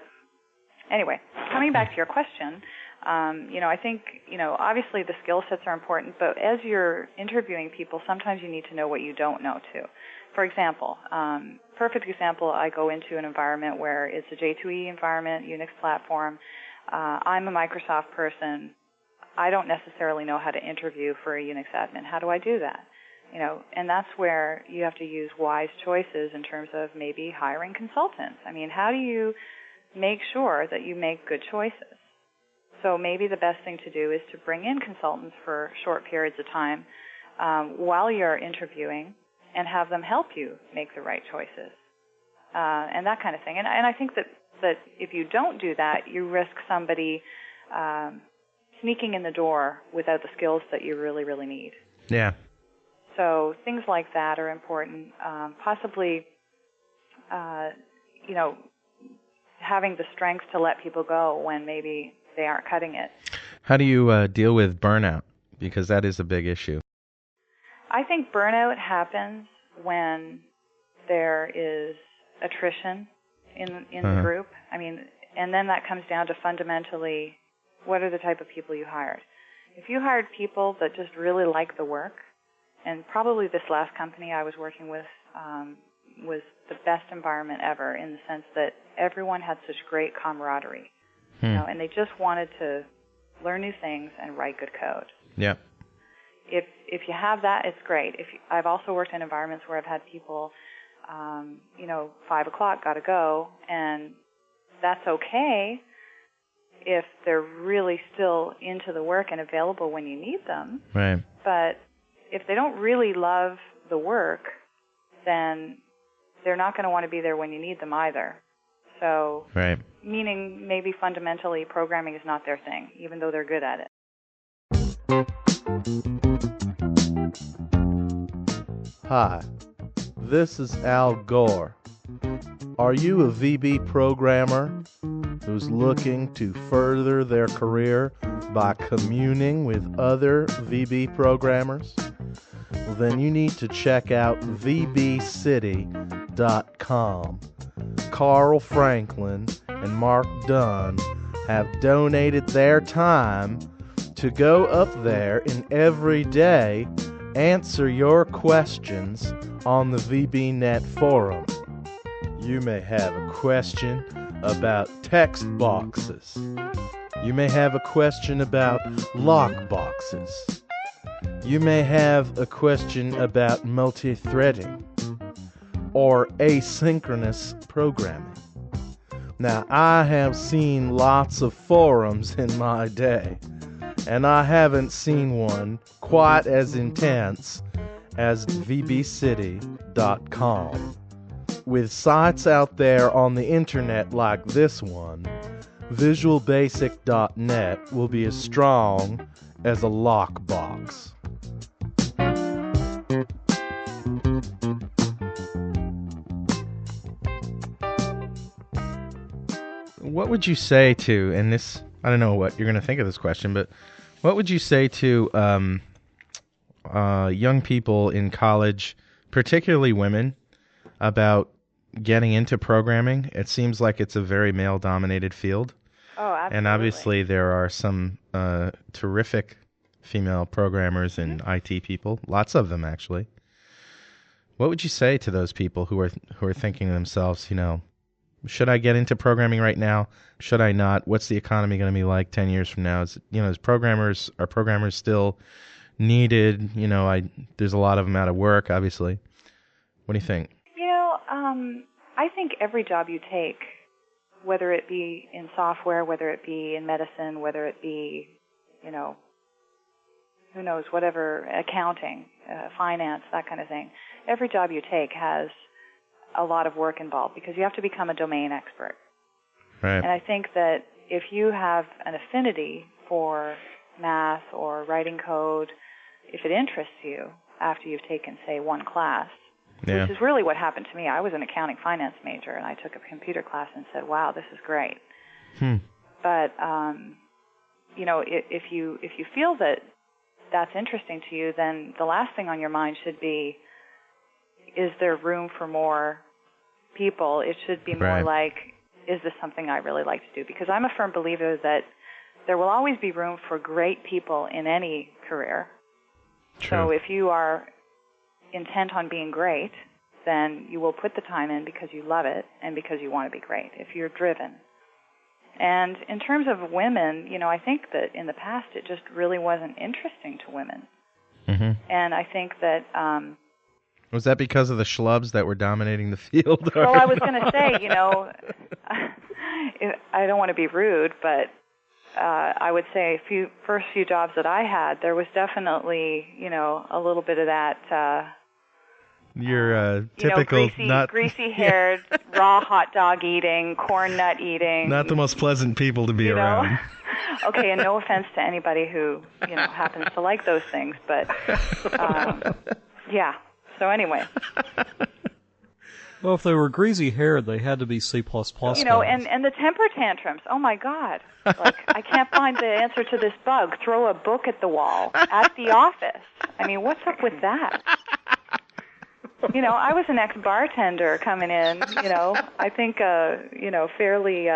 anyway, coming back to your question, I think, obviously the skill sets are important, but as you're interviewing people, sometimes you need to know what you don't know too. For example, perfect example, I go into an environment where it's a J2E environment, Unix platform. I'm a Microsoft person. I don't necessarily know how to interview for a Unix admin. How do I do that? And that's where you have to use wise choices in terms of maybe hiring consultants. I mean, how do you make sure that you make good choices? So maybe the best thing to do is to bring in consultants for short periods of time while you're interviewing and have them help you make the right choices and that kind of thing. And I think that if you don't do that, you risk somebody sneaking in the door without the skills that you really, really need. Yeah. So things like that are important. Possibly, having the strength to let people go when maybe they aren't cutting it. How do you deal with burnout? Because that is a big issue. I think burnout happens when there is attrition in the group. I mean, and then that comes down to fundamentally, what are the type of people you hired? If you hired people that just really like the work, and probably this last company I was working with was the best environment ever in the sense that everyone had such great camaraderie, and they just wanted to learn new things and write good code. Yeah. If you have that, it's great. I've also worked in environments where I've had people, 5 o'clock, got to go, and that's okay if they're really still into the work and available when you need them. Right. But if they don't really love the work, then they're not going to want to be there when you need them either. So, right. Meaning maybe fundamentally programming is not their thing, even though they're good at it. Hi, this is Al Gore. Are you a VB programmer who's looking to further their career by communing with other VB programmers? Well, then you need to check out vbcity.com. Carl Franklin and Mark Dunn have donated their time to go up there and every day answer your questions on the VBNet forum. You may have a question about text boxes. You may have a question about lock boxes. You may have a question about multi-threading or asynchronous programming. Now, I have seen lots of forums in my day, and I haven't seen one quite as intense as vbcity.com. With sites out there on the internet like this one, visualbasic.net will be as strong as a lockbox. What would you say to, and this, I don't know what you're going to think of this question, but what would you say to young people in college, particularly women, about getting into programming? It seems like it's a very male-dominated field. Oh, absolutely. And obviously there are some terrific female programmers and IT people, lots of them actually. What would you say to those people who are thinking to themselves, should I get into programming right now? Should I not? What's the economy going to be like 10 years from now? Are programmers still needed? There's a lot of them out of work, obviously. What do you think? I think every job you take, whether it be in software, whether it be in medicine, whether it be, who knows, whatever, accounting, finance, that kind of thing, every job you take has a lot of work involved because you have to become a domain expert. Right. And I think that if you have an affinity for math or writing code, if it interests you, after you've taken, say, one class, Yeah. which is really what happened to me. I was an accounting finance major, and I took a computer class and said, wow, this is great. But, you know, if you feel that that's interesting to you, then the last thing on your mind should be, is there room for more people? It should be more like, is this something I really like to do? Because I'm a firm believer that there will always be room for great people in any career. True. So if you are intent on being great, then you will put the time in because you love it and because you want to be great, if you're driven. And in terms of women, you know, I think that in the past it just really wasn't interesting to women. And I think that... was that because of the schlubs that were dominating the field? Well, I was going to say, you know, I don't want to be rude, but I would say first few jobs that I had, there was definitely, you know, a little bit of that... Your typical... you know, greasy-haired, raw hot dog eating, corn nut eating. Not the most pleasant people to be around. Okay, and no offense to anybody who, you know, happens to like those things, but, yeah. So anyway. Well, if they were greasy-haired, they had to be C++ You know, and the temper tantrums. Oh, my God. Like, I can't find the answer to this bug. Throw a book at the wall at the office. I mean, what's up with that? You know, I was an ex-bartender coming in, you know, I think, you know, fairly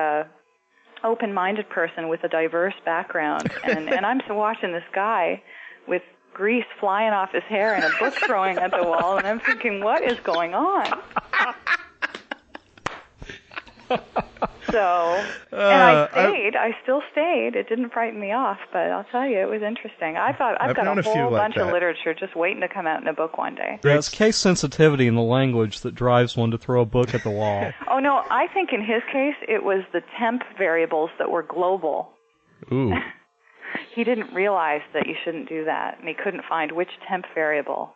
open-minded person with a diverse background. And I'm watching this guy with grease flying off his hair and a book throwing at the wall, and I'm thinking, what is going on? So, and I still stayed. It didn't frighten me off, but I'll tell you, it was interesting. I've got a whole bunch of literature just waiting to come out in a book one day. Yeah, it's case sensitivity in the language that drives one to throw a book at the wall. Oh, no, I think in his case, it was the temp variables that were global. Ooh. He didn't realize that you shouldn't do that, and he couldn't find which temp variable.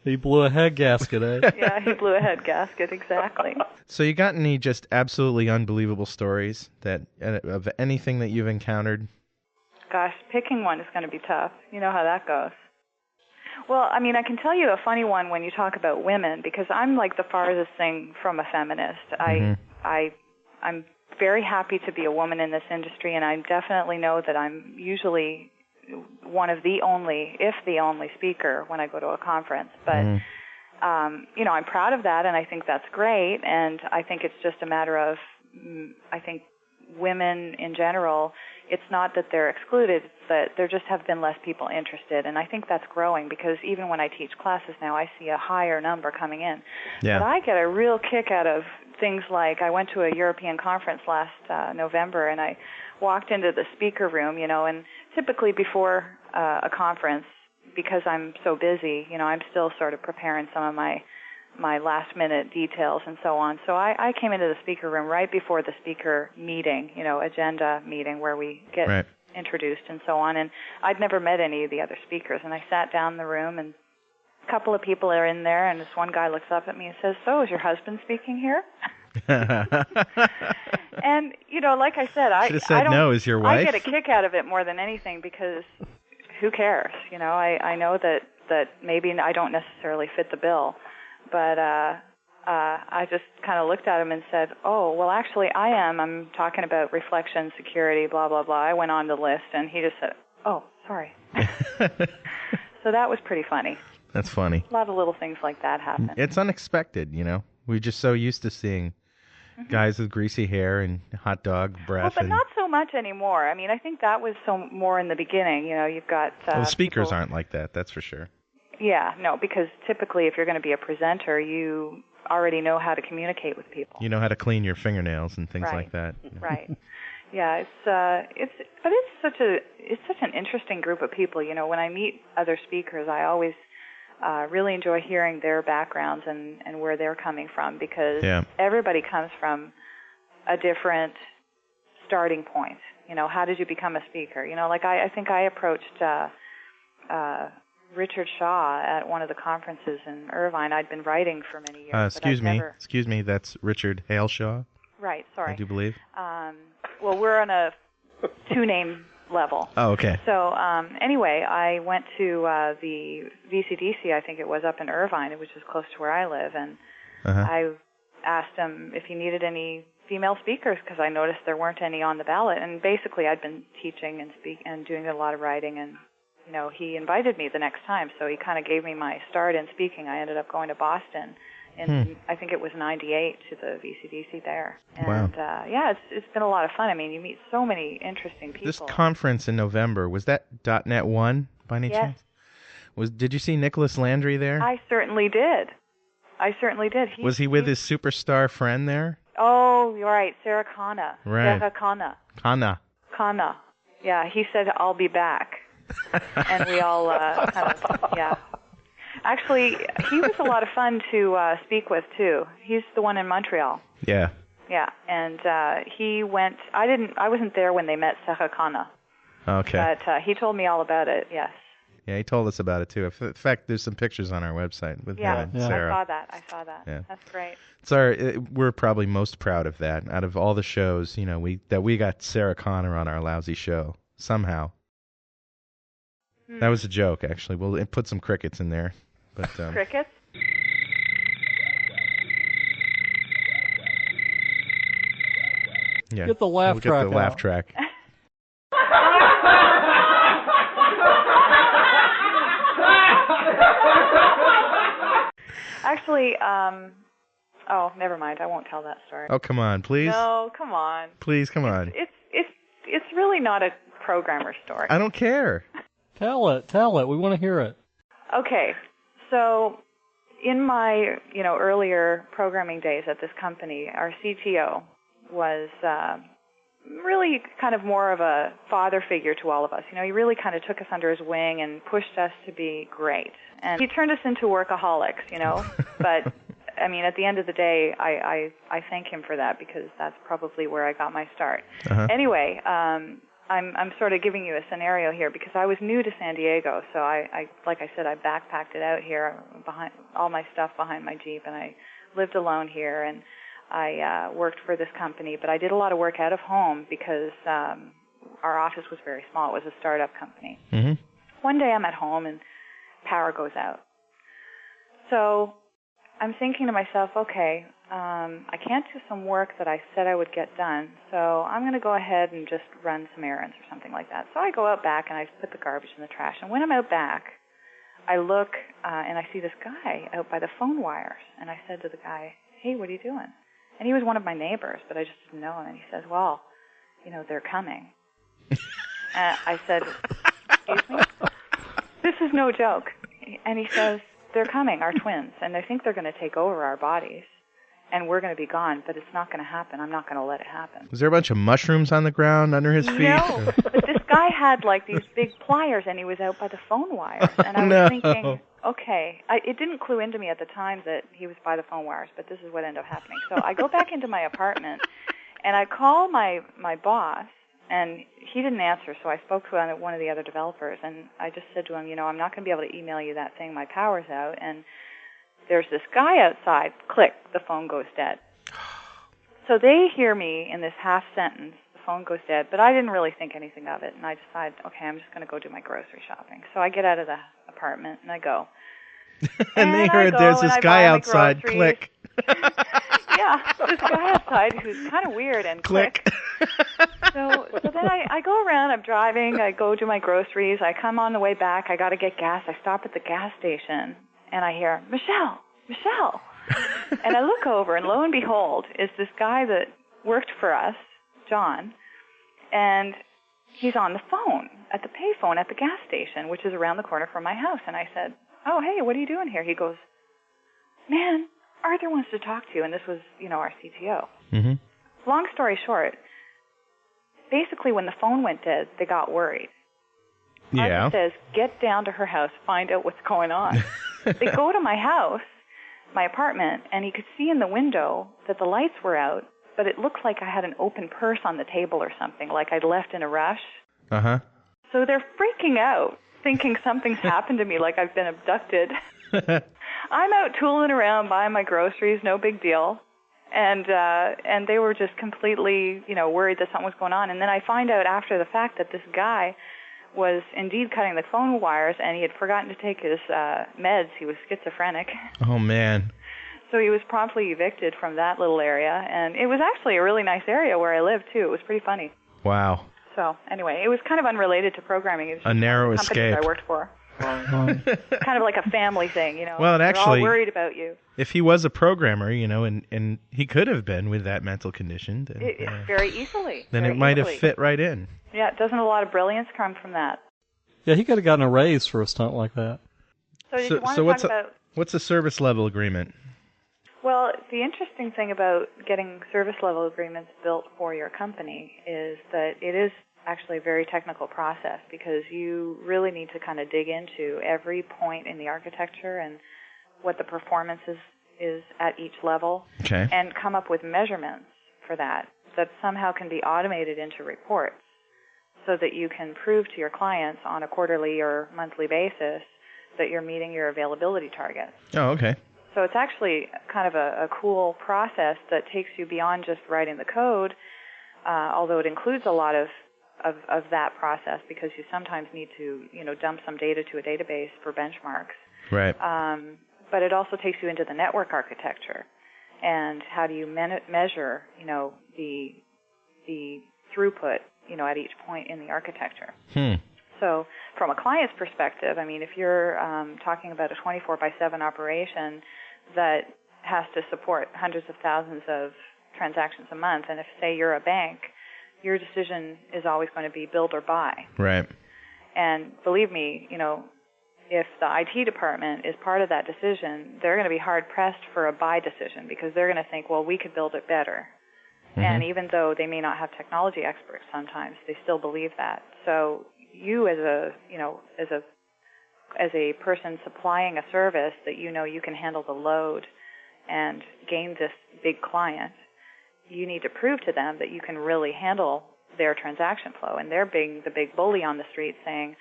He blew a head gasket, eh? Yeah, he blew a head gasket, exactly. So you got any just absolutely unbelievable stories that of anything that you've encountered? Gosh, picking one is going to be tough. You know how that goes. Well, I mean, I can tell you a funny one when you talk about women, because I'm like the farthest thing from a feminist. I'm very happy to be a woman in this industry, and I definitely know that I'm usually one of the only, if the only speaker when I go to a conference. But, you know, I'm proud of that, and I think that's great, and I think it's just a matter of, I think women in general, it's not that they're excluded, it's that there just have been less people interested, and I think that's growing, because even when I teach classes now, I see a higher number coming in. Yeah. But I get a real kick out of things like, I went to a European conference last November, and I walked into the speaker room, you know, and typically before a conference, because I'm so busy, you know, I'm still sort of preparing some of my last-minute details and so on. So I came into the speaker room right before the speaker meeting, you know, agenda meeting where we get introduced and so on, and I'd never met any of the other speakers, and I sat down in the room, and a couple of people are in there, and this one guy looks up at me and says, "So, is your husband speaking here?" And, you know, like I said, I don't, no, is your wife? I get a kick out of it more than anything, because who cares? You know, I know that maybe I don't necessarily fit the bill, but I just kind of looked at him and said, "Oh, well, actually, I am. I'm talking about reflection, security, blah, blah, blah." I went on the list, and he just said, "Oh, sorry." So that was pretty funny. That's funny. A lot of little things like that happen. It's unexpected, you know. We're just so used to seeing guys with greasy hair and hot dog breath. Well, but not so much anymore. I mean, I think that was so more in the beginning. You know, you've got... well, the speakers people... aren't like that, that's for sure. Yeah, no, because typically if you're going to be a presenter, you already know how to communicate with people. You know how to clean your fingernails and things like that. Right. Yeah, it's such an interesting group of people. You know, when I meet other speakers, I always really enjoy hearing their backgrounds and where they're coming from, because everybody comes from a different starting point. You know, how did you become a speaker? You know, like I think I approached Richard Shaw at one of the conferences in Irvine. I'd been writing for many years. Excuse me, that's Richard Haleshaw? Right, sorry. I do believe. Well, we're on a two-name level. Oh, okay. So anyway, I went to the VCDC, I think it was, up in Irvine, which is close to where I live, and I asked him if he needed any female speakers because I noticed there weren't any on the ballot. And basically, I'd been teaching and doing a lot of writing, and he invited me the next time. So he kind of gave me my start in speaking. I ended up going to Boston in I think it was '98 to the VCDC there. And it's been a lot of fun. I mean, you meet so many interesting people. This conference in November, was that .NET 1 by any chance? Did you see Nicholas Landry there? I certainly did. Was he with his superstar friend there? Oh, you're right, Sarah Khanna. Right. Sarah Khanna. Khanna. Yeah, he said, "I'll be back." And we all Actually, he was a lot of fun to speak with, too. He's the one in Montreal. Yeah. Yeah, and he went, I wasn't there when they met Sarah Khanna. Okay. But he told me all about it, yes. Yeah, he told us about it, too. In fact, there's some pictures on our website with him and Sarah. I saw that. Yeah. That's great. We're probably most proud of that. Out of all the shows, we got Sarah Connor on our lousy show, somehow. That was a joke, actually. We'll put some crickets in there. But, crickets? Yeah. Get the laugh track Get the laugh track. Actually, never mind. I won't tell that story. Oh, come on, please. No, come on. Please, come on. It's really not a programmer story. I don't care. Tell it. We want to hear it. Okay. So in my, earlier programming days at this company, our CTO was really kind of more of a father figure to all of us. He really kind of took us under his wing and pushed us to be great. And he turned us into workaholics, But, I mean, at the end of the day, I thank him for that because that's probably where I got my start. Anyway, I'm sort of giving you a scenario here because I was new to San Diego, so I like I said, I backpacked it out here, behind all my stuff behind my Jeep, and I lived alone here, and I worked for this company, but I did a lot of work out of home because our office was very small. It was a startup company. One day I'm at home and power goes out. So I'm thinking to myself, okay, I can't do some work that I said I would get done, so I'm going to go ahead and just run some errands or something like that. So I go out back and I put the garbage in the trash. And when I'm out back, I look and I see this guy out by the phone wires. And I said to the guy, "Hey, what are you doing?" And he was one of my neighbors, but I just didn't know him. And he says, "Well, they're coming." I said, "Excuse me? This is no joke." And he says, "They're coming, our twins, and they think they're going to take over our bodies, and we're going to be gone, but it's not going to happen. I'm not going to let it happen." Was there a bunch of mushrooms on the ground under his feet? No, but this guy had like these big pliers, and he was out by the phone wires. And I was thinking, okay, it didn't clue into me at the time that he was by the phone wires, but this is what ended up happening. So I go back into my apartment, and I call my boss, and he didn't answer, so I spoke to one of the other developers, and I just said to him, I'm not going to be able to email you that thing. My power's out, and there's this guy outside. Click, the phone goes dead. So they hear me in this half sentence, the phone goes dead, but I didn't really think anything of it, and I decide, okay, I'm just going to go do my grocery shopping. So I get out of the apartment, and I go. And they heard there's this guy outside, click. Yeah, this guy outside who's kind of weird, and click. So then I go around, I'm driving, I go do my groceries, I come on the way back, I got to get gas, I stop at the gas station, and I hear, Michelle. And I look over, and lo and behold, is this guy that worked for us, John, and he's on the phone, at the payphone at the gas station, which is around the corner from my house. And I said, "Oh, hey, what are you doing here?" He goes, "Man, Arthur wants to talk to you." And this was, our CTO. Long story short, basically when the phone went dead, they got worried. Yeah. Arthur says, "Get down to her house, find out what's going on." They go to my house, my apartment, and he could see in the window that the lights were out, but it looked like I had an open purse on the table or something, like I'd left in a rush. So they're freaking out, thinking something's happened to me, like I've been abducted. I'm out tooling around buying my groceries, no big deal. And they were just completely, worried that something was going on. And then I find out after the fact that this guy was indeed cutting the phone wires, and he had forgotten to take his meds. He was schizophrenic. Oh, man. So he was promptly evicted from that little area. And it was actually a really nice area where I lived, too. It was pretty funny. Wow. So anyway, it was kind of unrelated to programming. It was just a narrow the companies escape. I worked for. Kind of like a family thing, Well, They're actually, all worried about you. If he was a programmer, and he could have been with that mental condition, then, very easily. Then very it might easily. have fit right in. Yeah, doesn't a lot of brilliance come from that? Yeah, he could have gotten a raise for a stunt like that. So did you want to talk about... What's a service level agreement? Well, the interesting thing about getting service level agreements built for your company is that it is actually a very technical process, because you really need to kind of dig into every point in the architecture and what the performance is at each level, okay, and come up with measurements for that somehow can be automated into reports so that you can prove to your clients on a quarterly or monthly basis that you're meeting your availability targets. Oh, okay. So it's actually kind of a cool process that takes you beyond just writing the code, although it includes a lot of that process, because you sometimes need to, dump some data to a database for benchmarks. Right. But it also takes you into the network architecture, and how do you measure, the throughput, at each point in the architecture. So from a client's perspective, if you're talking about a 24/7 operation that has to support hundreds of thousands of transactions a month, and if, say, you're a bank, your decision is always going to be build or buy. Right. And believe me, if the IT department is part of that decision, they're going to be hard-pressed for a buy decision, because they're going to think, well, we could build it better. Mm-hmm. And even though they may not have technology experts sometimes, they still believe that. So you as a person supplying a service that you can handle the load and gain this big client, you need to prove to them that you can really handle their transaction flow. And they're being the big bully on the street saying,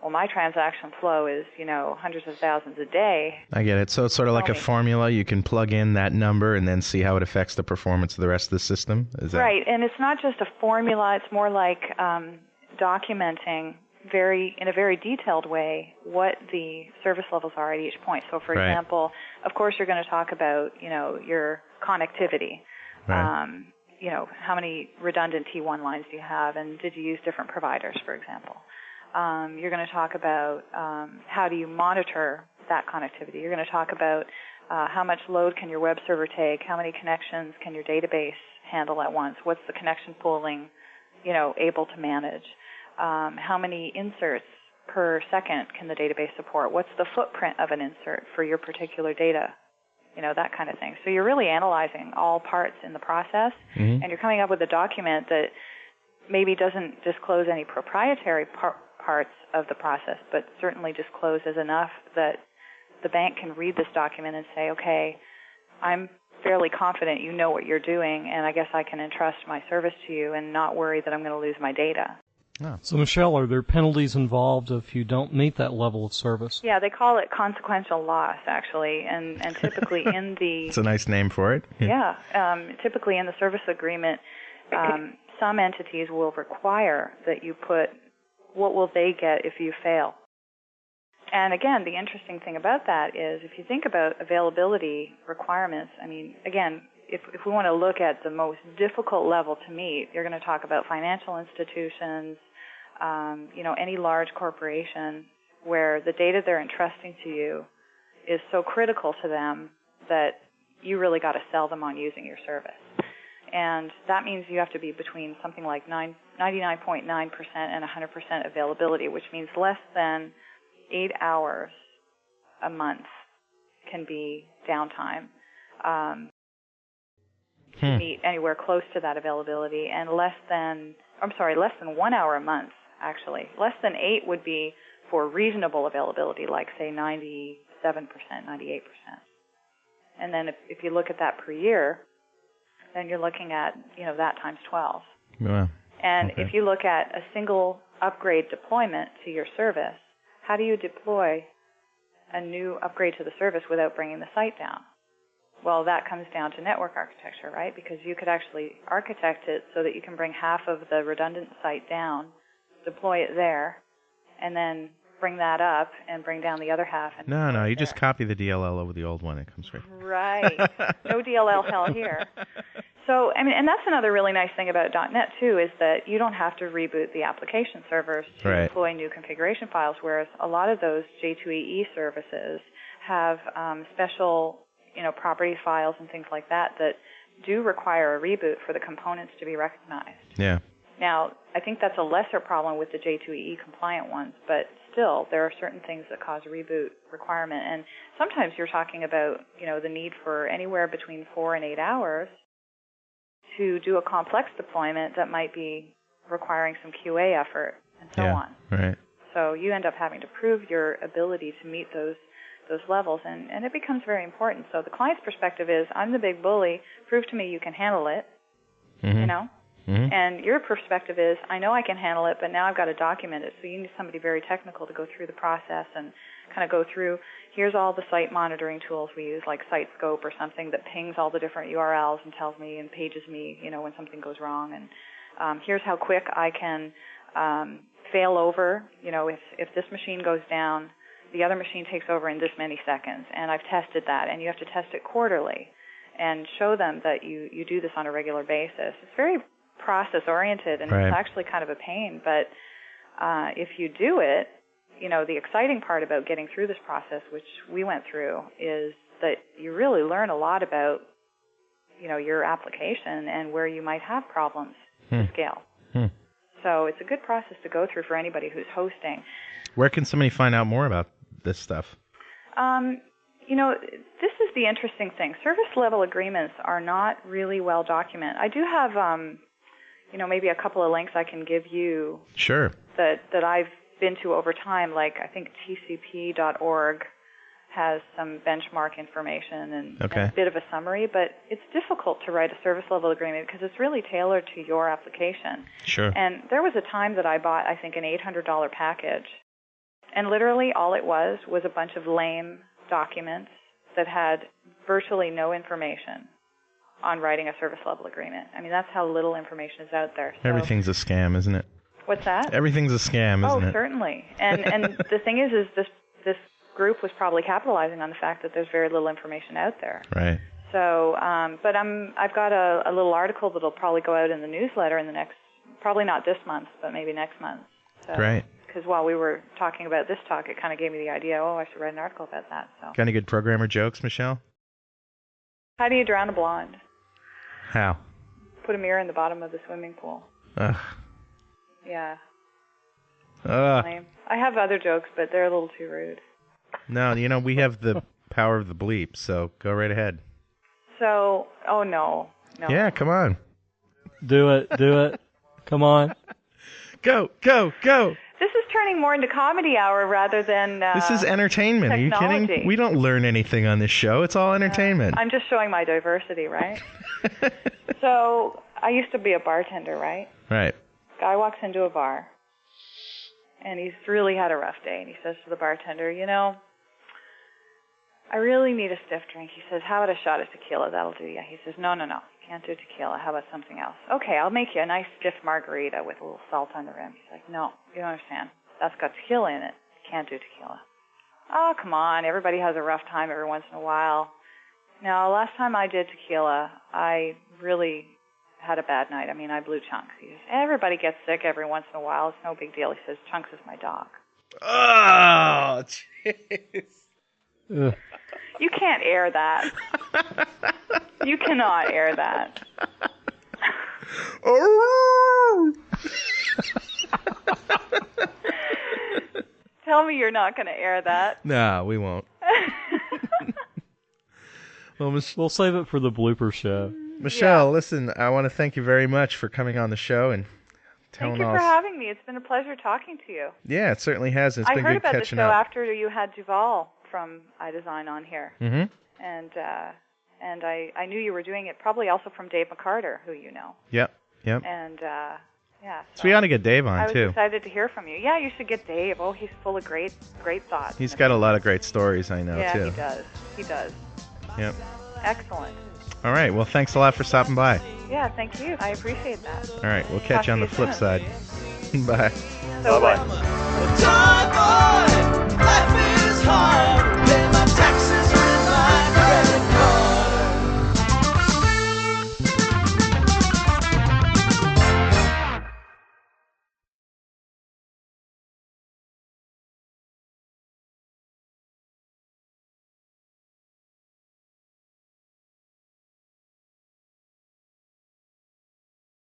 well, my transaction flow is, hundreds of thousands a day. I get it. So it's sort of like a formula. You can plug in that number and then see how it affects the performance of the rest of the system? Is that... Right. And it's not just a formula. It's more like documenting in a very detailed way what the service levels are at each point. So, for example, of course, you're going to talk about, your connectivity. Right. How many redundant T1 lines do you have, and did you use different providers, for example? You're going to talk about how do you monitor that connectivity. You're going to talk about how much load can your web server take, how many connections can your database handle at once, what's the connection pooling, able to manage, how many inserts per second can the database support, what's the footprint of an insert for your particular data, that kind of thing. So you're really analyzing all parts in the process, mm-hmm. and you're coming up with a document that maybe doesn't disclose any proprietary parts of the process, but certainly discloses enough that the bank can read this document and say, okay, I'm fairly confident you know what you're doing, and I guess I can entrust my service to you and not worry that I'm going to lose my data. Oh. So, Michelle, are there penalties involved if you don't meet that level of service? Yeah, they call it consequential loss, actually, and typically in the... It's a nice name for it. Yeah, typically in the service agreement, some entities will require that you put what will they get if you fail. And again, the interesting thing about that is if you think about availability requirements, again, if we want to look at the most difficult level to meet, you're going to talk about financial institutions, any large corporation where the data they're entrusting to you is so critical to them that you really got to sell them on using your service. And that means you have to be between something like 99.9% and 100% availability, which means less than 8 hours a month can be downtime to meet anywhere close to that availability, and less than 1 hour a month, actually. Less than 8 would be for reasonable availability, like, say, 97%, 98%. And then if you look at that per year, then you're looking at, that times 12. Wow. And okay. If you look at a single upgrade deployment to your service, how do you deploy a new upgrade to the service without bringing the site down? Well, that comes down to network architecture, right? Because you could actually architect it so that you can bring half of the redundant site down, deploy it there, and then bring that up and bring down the other half. And No, you there. just copy the DLL over the old one. It comes right. Right. No DLL hell here. So, I mean, and that's another really nice thing about .NET, too, is that you don't have to reboot the application servers to Right. deploy new configuration files, whereas a lot of those J2EE services have special, property files and things like that do require a reboot for the components to be recognized. Yeah. Now, I think that's a lesser problem with the J2EE compliant ones, but still, there are certain things that cause a reboot requirement. And sometimes you're talking about, the need for anywhere between 4 and 8 hours to do a complex deployment that might be requiring some QA effort and so on. Right. So you end up having to prove your ability to meet those levels, and it becomes very important. So the client's perspective is, I'm the big bully, prove to me you can handle it, Mm-hmm. And your perspective is, I know I can handle it, but now I've got to document it. So you need somebody very technical to go through the process and kind of go through, here's all the site monitoring tools we use, like SiteScope or something that pings all the different URLs and tells me and pages me, when something goes wrong. And here's how quick I can fail over. If this machine goes down, the other machine takes over in this many seconds. And I've tested that. And you have to test it quarterly and show them that you do this on a regular basis. It's very process-oriented, and Right. It's actually kind of a pain. But if you do it, the exciting part about getting through this process, which we went through, is that you really learn a lot about, your application and where you might have problems to scale. So it's a good process to go through for anybody who's hosting. Where can somebody find out more about this stuff? This is the interesting thing. Service-level agreements are not really well documented. I do have, maybe a couple of links I can give you. Sure. That I've been to over time. Like, I think tcp.org has some benchmark information and a bit of a summary, but it's difficult to write a service-level agreement because it's really tailored to your application. Sure. And there was a time that I bought, I think, an $800 package, and literally all it was a bunch of lame documents that had virtually no information on writing a service-level agreement. I mean, that's how little information is out there. So, Everything's a scam, isn't it? What's that? Everything's a scam, isn't it? Oh, certainly. And the thing is this group was probably capitalizing on the fact that there's very little information out there. Right. So, but I've got a little article that'll probably go out in the newsletter in the next, probably not this month, but maybe next month. So, Great. Because while we were talking about this talk, it kind of gave me the idea, I should write an article about that. So, Got any good programmer jokes, Michelle? how do you drown a blonde? How? Put a mirror in the bottom of the swimming pool. Ugh. Yeah. Ugh. Lame. I have other jokes, but they're a little too rude. No, we have the power of the bleep, so go right ahead. So, no. Yeah, come on. Do it. Come on. Go. This is turning more into comedy hour rather than This is entertainment. Are you technology. kidding? We don't learn anything on this show. It's all entertainment. I'm just showing my diversity, right? So, I used to be a bartender, right? Right. Guy walks into a bar, and he's really had a rough day, and he says to the bartender, I really need a stiff drink. He says, how about a shot of tequila? That'll do you. He says, no. Can't do tequila. How about something else? Okay, I'll make you a nice stiff margarita with a little salt on the rim. He's like, no, you don't understand. That's got tequila in it. Can't do tequila. Oh, come on. Everybody has a rough time every once in a while. Now, last time I did tequila, I really had a bad night. I mean, I blew Chunks. He says, everybody gets sick every once in a while. It's no big deal. He says, Chunks is my dog. Oh, jeez. You can't air that. You cannot air that. Tell me you're not going to air that. No, we won't. Well, We'll save it for the blooper show. Michelle, listen, I want to thank you very much for coming on the show and telling Thank you us. for having me. It's been a pleasure talking to you. Yeah, it certainly has. It's I been heard good about the catching show up. after you had Duval from iDesign on here. Mm-hmm. And I knew you were doing it probably also from Dave McCarter, who you know. Yep. And yeah. So we ought to get Dave on, I was too. excited to hear from you. Yeah, you should get Dave. Oh, he's full of great thoughts. He's got a lot of great stories, I know, yeah, too. he does. Yep. Excellent. All right. Well, thanks a lot for stopping by. Yeah, thank you. I appreciate that. All right. We'll catch Talk you on to the you flip soon. side. Bye. So Bye-bye. what?